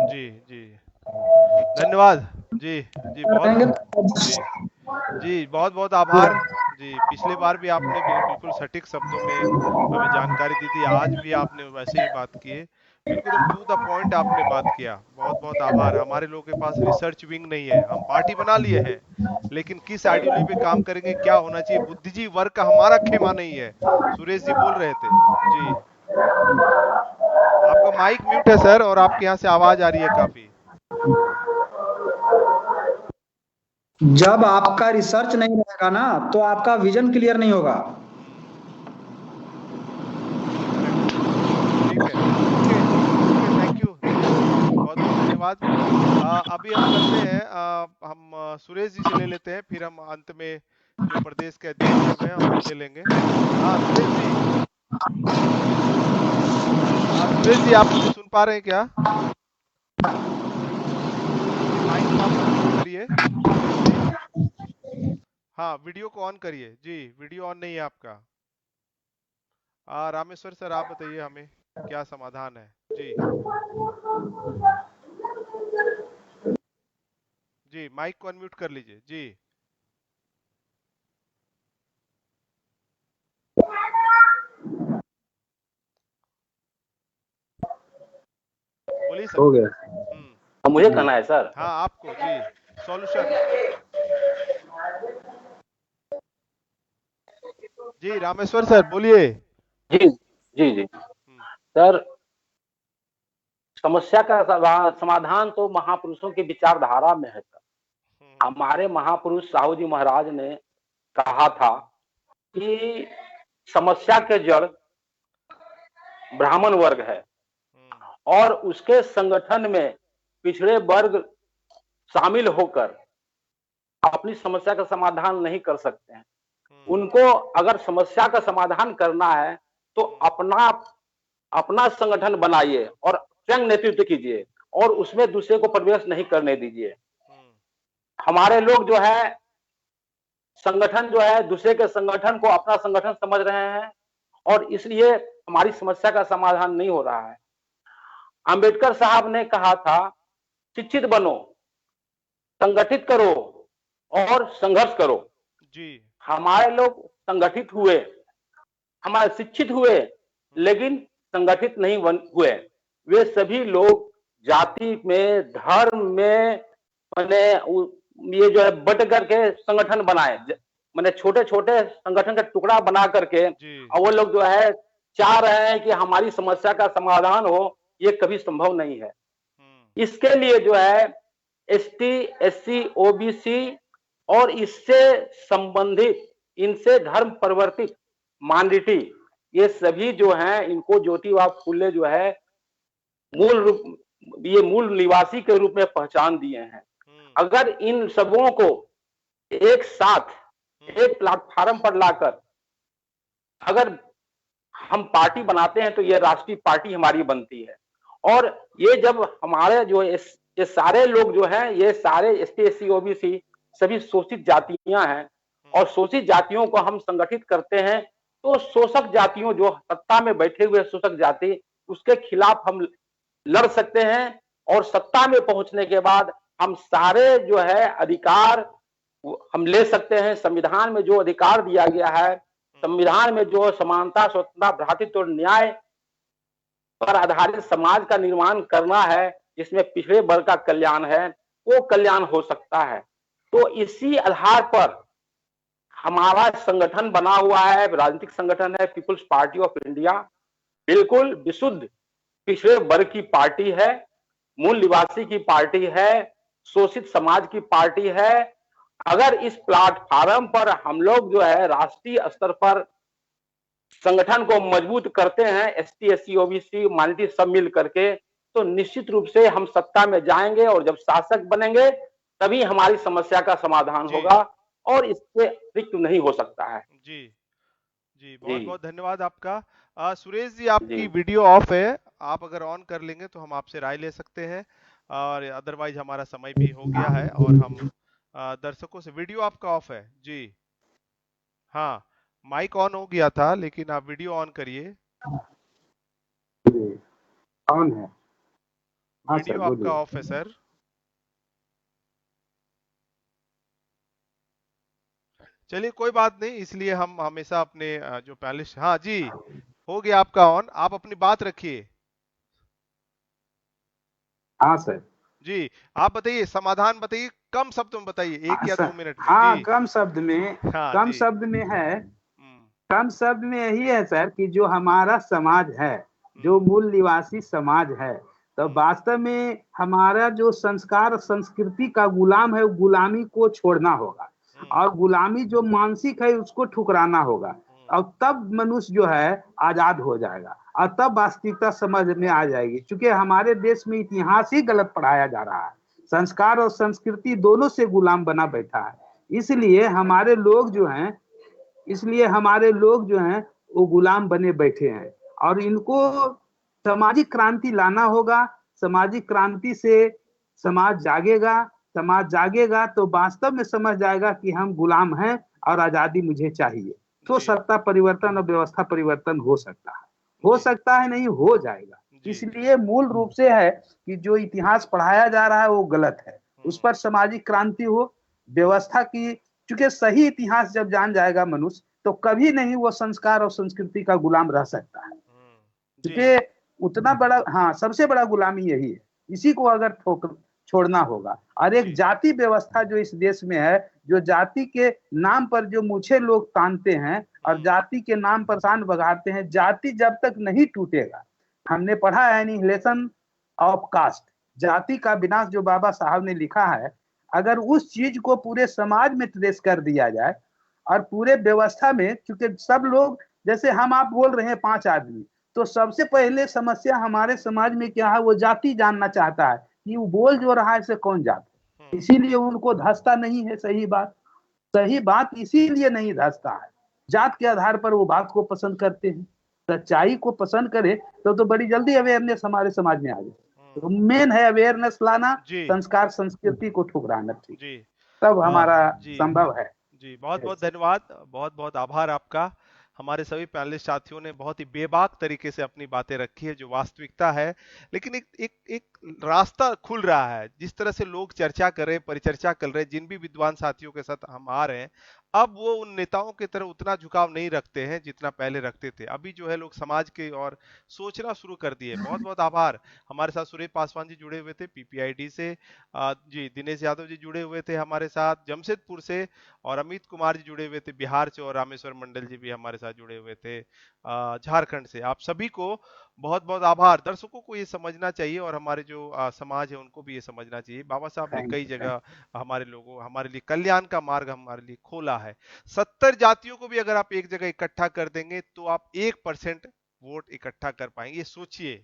जी जी धन्यवाद जी जी बहुत बहुत आभार जी। पिछले बार भी आपने बिल्कुल सटीक शब्दों में हमें जानकारी दी थी, आज भी आपने वैसे ही बात की है। बिल्कुल टू द पॉइंट आपने बात किया, बहुत बहुत आभार। हमारे लोगों के पास रिसर्च विंग नहीं है, हम पार्टी बना लिए हैं लेकिन किस आइडियोलॉजी पे काम करेंगे, क्या होना चाहिए, बुद्धिजीवी वर्ग का हमारा खेमा नहीं है। सुरेश जी बोल रहे थे जी। आपका माइक म्यूट है सर, और आपके यहाँ से आवाज आ रही है काफी। जब आपका रिसर्च नहीं रहेगा ना तो आपका विजन क्लियर नहीं होगा। ठीक है, ओके ओके, थैंक यू बहुत बहुत धन्यवाद। अभी हम करते हैं, हम सुरेश जी से ले लेते हैं, फिर हम अंत में जो प्रदेश के अध्यक्ष साहब हैं हम उनसे लेंगे। हाँ सुरेश जी, सुरेश जी आप मुझे सुन पा रहे हैं क्या? जी माइक को आप अनम्यूट करिए सुरेश जी। हाँ वीडियो को ऑन करिए जी, वीडियो ऑन नहीं है आपका। रामेश्वर सर आप बताइए हमें क्या समाधान है जी। जी माइक को अनम्यूट कर लीजिए जी। बोलिए सर। हो गया। अब मुझे कहना है सर। हाँ आपको जी, सॉल्यूशन जी। रामेश्वर सर बोलिए। जी जी जी सर, समस्या का समाधान तो महापुरुषों की विचारधारा में है सर। हमारे महापुरुष साहू जी महाराज ने कहा था कि समस्या के जड़ ब्राह्मण वर्ग है और उसके संगठन में पिछड़े वर्ग शामिल होकर अपनी समस्या का समाधान नहीं कर सकते हैं। उनको अगर समस्या का समाधान करना है तो अपना अपना संगठन बनाइए और स्वयं नेतृत्व कीजिए और उसमें दूसरे को प्रवेश नहीं करने दीजिए। हमारे लोग जो है संगठन जो है दूसरे के संगठन को अपना संगठन समझ रहे हैं और इसलिए हमारी समस्या का समाधान नहीं हो रहा है। अंबेडकर साहब ने कहा था शिक्षित बनो, संगठित करो और संघर्ष करो जी। हमारे लोग संगठित हुए, हमारे शिक्षित हुए लेकिन संगठित नहीं हुए। वे सभी लोग जाति में धर्म में मैंने ये जो है बट करके संगठन बनाए, मैंने छोटे छोटे संगठन का टुकड़ा बना करके और वो लोग जो है चाह रहे हैं कि हमारी समस्या का समाधान हो, ये कभी संभव नहीं है। इसके लिए जो है एसटी, एससी, ओबीसी और इससे संबंधित इनसे धर्म परिवर्तित माइनॉरिटी, ये सभी जो हैं इनको ज्योतिबा फुले जो है मूल रूप, ये मूल निवासी के रूप में पहचान दिए हैं। अगर इन सबों को एक साथ एक प्लेटफार्म पर लाकर अगर हम पार्टी बनाते हैं तो ये राष्ट्रीय पार्टी हमारी बनती है। और ये जब हमारे जो ये सारे लोग जो हैं, ये सारे एसटी, एससी, ओबीसी सभी शोषित जातियां हैं और शोषित जातियों को हम संगठित करते हैं तो शोषक जातियों जो सत्ता में बैठे हुए शोषक जाति उसके खिलाफ हम लड़ सकते हैं और सत्ता में पहुंचने के बाद हम सारे जो है अधिकार हम ले सकते हैं। संविधान में जो अधिकार दिया गया है, संविधान में जो समानता, स्वतंत्रता, भ्रातृत्व और न्याय पर आधारित समाज का निर्माण करना है जिसमें पिछड़े वर्ग का कल्याण है, वो कल्याण हो सकता है। तो इसी आधार पर हमारा संगठन बना हुआ है, राजनीतिक संगठन है पीपुल्स पार्टी ऑफ इंडिया। बिल्कुल विशुद्ध पिछड़े वर्ग की पार्टी है, मूल निवासी की पार्टी है, शोषित समाज की पार्टी है। अगर इस प्लेटफार्म पर हम लोग जो है राष्ट्रीय स्तर पर संगठन को मजबूत करते हैं, एसटी, एससी, ओबीसी, माइनॉरिटी सब मिल करके, तो निश्चित रूप से हम सत्ता में जाएंगे और जब शासक बनेंगे तभी हमारी समस्या का समाधान होगा और इससे अतिरिक्त नहीं हो सकता है। जी जी बहुत बहुत धन्यवाद आपका। सुरेश जी आपकी वीडियो ऑफ है, आप अगर ऑन कर लेंगे तो हम आपसे राय ले सकते हैं, और अदरवाइज हमारा समय भी हो गया है और हम दर्शकों से, वीडियो आपका ऑफ है जी। हाँ माइक ऑन हो गया था लेकिन आप वीडियो ऑन करिए। ऑन है। हाँ वीडियो आपका ऑफ है सर। चलिए कोई बात नहीं, इसलिए हम हमेशा अपने जो पैनलिस्ट, हाँ जी हो गया आपका ऑन, आप अपनी बात रखिए। हाँ सर। जी, आप बताइए, समाधान बताइए, कम शब्दों में बताइए, 1 या 2 मिनट में। हाँ, जी। कम शब्द में, हाँ कम जी। शब्द में है, हम्म। कम शब्द में यही है सर कि जो हमारा समाज है, जो मूल निवासी समाज है, तो वास्तव में हमारा जो संस्कार और संस्कृति का गुलाम है, वो गुलामी को छोड़ना होगा, और गुलामी जो मानसिक है उसको ठुकराना होगा, और तब मनुष्य जो है आजाद हो जाएगा, और तब वास्तविकता समझ में आ जाएगी। क्योंकि हमारे देश में इतिहास ही गलत पढ़ाया जा रहा है, संस्कार और संस्कृति दोनों से गुलाम बना बैठा है। इसलिए हमारे लोग जो हैं, इसलिए हमारे लोग जो हैं वो गुलाम बने बैठे हैं, और इनको सामाजिक क्रांति लाना होगा। सामाजिक क्रांति से समाज जागेगा, समाज जागेगा तो वास्तव में समझ जाएगा कि हम गुलाम हैं और आजादी मुझे चाहिए, तो सत्ता परिवर्तन और व्यवस्था परिवर्तन हो सकता है, हो सकता है नहीं, हो जाएगा। इसलिए मूल रूप से है कि जो इतिहास पढ़ाया जा रहा है वो गलत है, उस पर सामाजिक क्रांति हो, व्यवस्था की, क्योंकि सही इतिहास जब जान जाएगा मनुष्य तो कभी नहीं वो संस्कार और संस्कृति का गुलाम रह सकता है, क्योंकि उतना बड़ा, हाँ, सबसे बड़ा गुलामी यही है, इसी को अगर छोड़ना होगा। और एक जाति व्यवस्था जो इस देश में है, जो जाति के नाम पर जो मुझे लोग तानते हैं और जाति के नाम पर शान बगाड़ते हैं, जाति जब तक नहीं टूटेगा, हमने पढ़ा है एनिहिलेशन ऑफ कास्ट, जाति का विनाश जो बाबा साहब ने लिखा है, अगर उस चीज को पूरे समाज में ट्रेस कर दिया जाए और पूरे व्यवस्था में, क्योंकि सब लोग, जैसे हम आप बोल रहे हैं 5 आदमी, तो सबसे पहले समस्या हमारे समाज में क्या है, वो जाति जानना चाहता है कि वो बोल जो रहा है से कौन जात है, इसीलिए उनको धंसता नहीं है। सही बात इसीलिए नहीं धंसता है, जात के आधार पर वो बात को पसंद करते हैं। सच्चाई को पसंद करे तो बड़ी जल्दी अवेयरनेस हमारे समाज में आ जाए। तो मेन है अवेयरनेस लाना, संस्कार संस्कृति को ठुकराना, ठीक, तब हमारा संभव है। जी, बहुत बहुत धन्यवाद, बहुत बहुत आभार आपका। हमारे सभी पैनलिस्ट साथियों ने बहुत ही बेबाक तरीके से अपनी बातें रखी है, जो वास्तविकता है, लेकिन एक रास्ता खुल रहा है। जिस तरह से लोग चर्चा कर रहे हैं, परिचर्चा कर रहे हैं, जिन भी विद्वान साथियों के साथ हम आ रहे हैं, अब वो उन नेताओं की तरह उतना झुकाव नहीं रखते हैं जितना पहले रखते थे। अभी जो है लोग समाज के और सोचना शुरू कर दिए। बहुत बहुत आभार। हमारे साथ सुरेश पासवान जी जुड़े हुए थे पीपीआईडी से, जी दिनेश यादव जी जुड़े हुए थे हमारे साथ जमशेदपुर से, और अमित कुमार जी जुड़े हुए थे बिहार से, और रामेश्वर मंडल जी भी हमारे साथ जुड़े हुए थे झारखंड से। आप सभी को बहुत बहुत आभार। दर्शकों को ये समझना चाहिए, और हमारे जो समाज है उनको भी ये समझना चाहिए, बाबा साहब ने कई जगह हमारे लोगों, हमारे लिए कल्याण का मार्ग हमारे लिए खोला है। 70 जातियों को भी अगर आप एक जगह इकट्ठा कर देंगे तो आप 1% वोट इकट्ठा कर पाएंगे। ये सोचिए,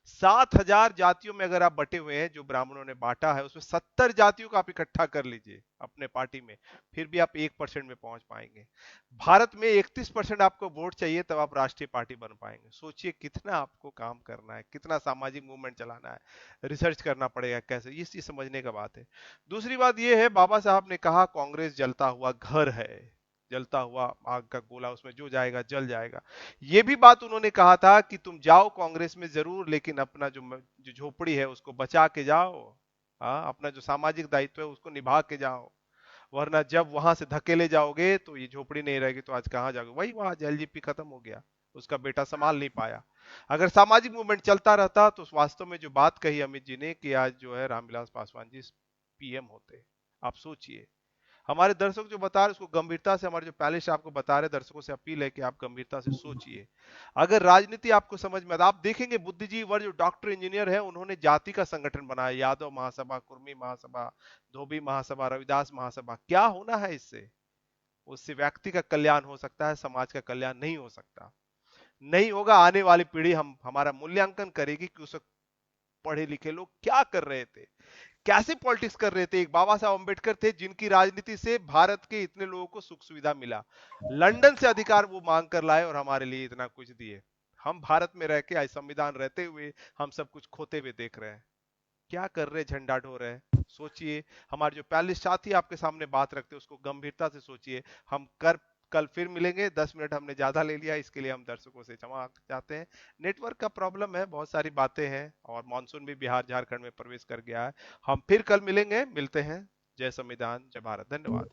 7000 जातियों में अगर आप बटे हुए हैं, जो ब्राह्मणों ने बांटा है, उसमें 70 जातियों को आप इकट्ठा कर लीजिए अपने पार्टी में, फिर भी आप 1% में पहुंच पाएंगे। भारत में 31% आपको वोट चाहिए, तब आप राष्ट्रीय पार्टी बन पाएंगे। सोचिए कितना आपको काम करना है, कितना सामाजिक मूवमेंट चलाना है, रिसर्च करना पड़ेगा कैसे, ये चीज समझने का बात है। दूसरी बात यह है, बाबा साहब ने कहा कांग्रेस जलता हुआ घर है, जलता हुआ आग का गोला, उसमें जो जाएगा जल जाएगा। ये भी बात उन्होंने कहा था कि तुम जाओ कांग्रेस में जरूर, लेकिन अपना जो झोपड़ी है उसको बचा के जाओ, अपना जो सामाजिक दायित्व है उसको निभा के जाओ, वरना जब वहां से धकेले जाओगे तो ये झोपड़ी नहीं रहेगी, तो आज कहां जाओगे। वही वहां एलजीपी खत्म हो गया, उसका बेटा संभाल नहीं पाया। अगर सामाजिक मूवमेंट चलता रहता तो वास्तव में जो बात कही अमित जी ने कि आज जो है रामविलास पासवान जी पीएम होते। आप सोचिए, हमारे दर्शक जो बता रहे उसको गंभीरता से, हमारे जो पैनलिस्ट आपको बता रहे, दर्शकों से अपील है कि आप गंभीरता से सोचिए। अगर राजनीति आपको समझ में, आप देखेंगे बुद्धिजीवी जो डॉक्टर इंजीनियर है, उन्होंने जाति का संगठन बनाया, यादव महासभा, कुर्मी महासभा, धोबी महासभा, रविदास महासभा। क्या होना है इससे? उससे व्यक्ति का कल्याण हो सकता है, समाज का कल्याण नहीं हो सकता, नहीं होगा। आने वाली पीढ़ी हमारा मूल्यांकन करेगी कि उस पढ़े लिखे लोग क्या कर रहे थे, कैसे पॉलिटिक्स कर रहे थे। एक बाबा साहब अंबेडकर थे जिनकी राजनीति से भारत के इतने लोगों को सुख सुविधा मिला, लंदन से अधिकार वो मांग कर लाए और हमारे लिए इतना कुछ दिए। हम भारत में रह के आज संविधान रहते हुए हम सब कुछ खोते हुए देख रहे हैं। क्या कर रहे, झंडा ढो रहे हैं। सोचिए, हमारे जो पैनलिस्ट साथी आपके सामने बात रखते हैं उसको गंभीरता से सोचिए। हम कल फिर मिलेंगे। 10 मिनट हमने ज्यादा ले लिया, इसके लिए हम दर्शकों से क्षमा चाहते हैं। नेटवर्क का प्रॉब्लम है, बहुत सारी बातें हैं, और मानसून भी बिहार झारखंड में प्रवेश कर गया है। हम फिर कल मिलेंगे, मिलते हैं। जय संविधान, जय भारत, धन्यवाद।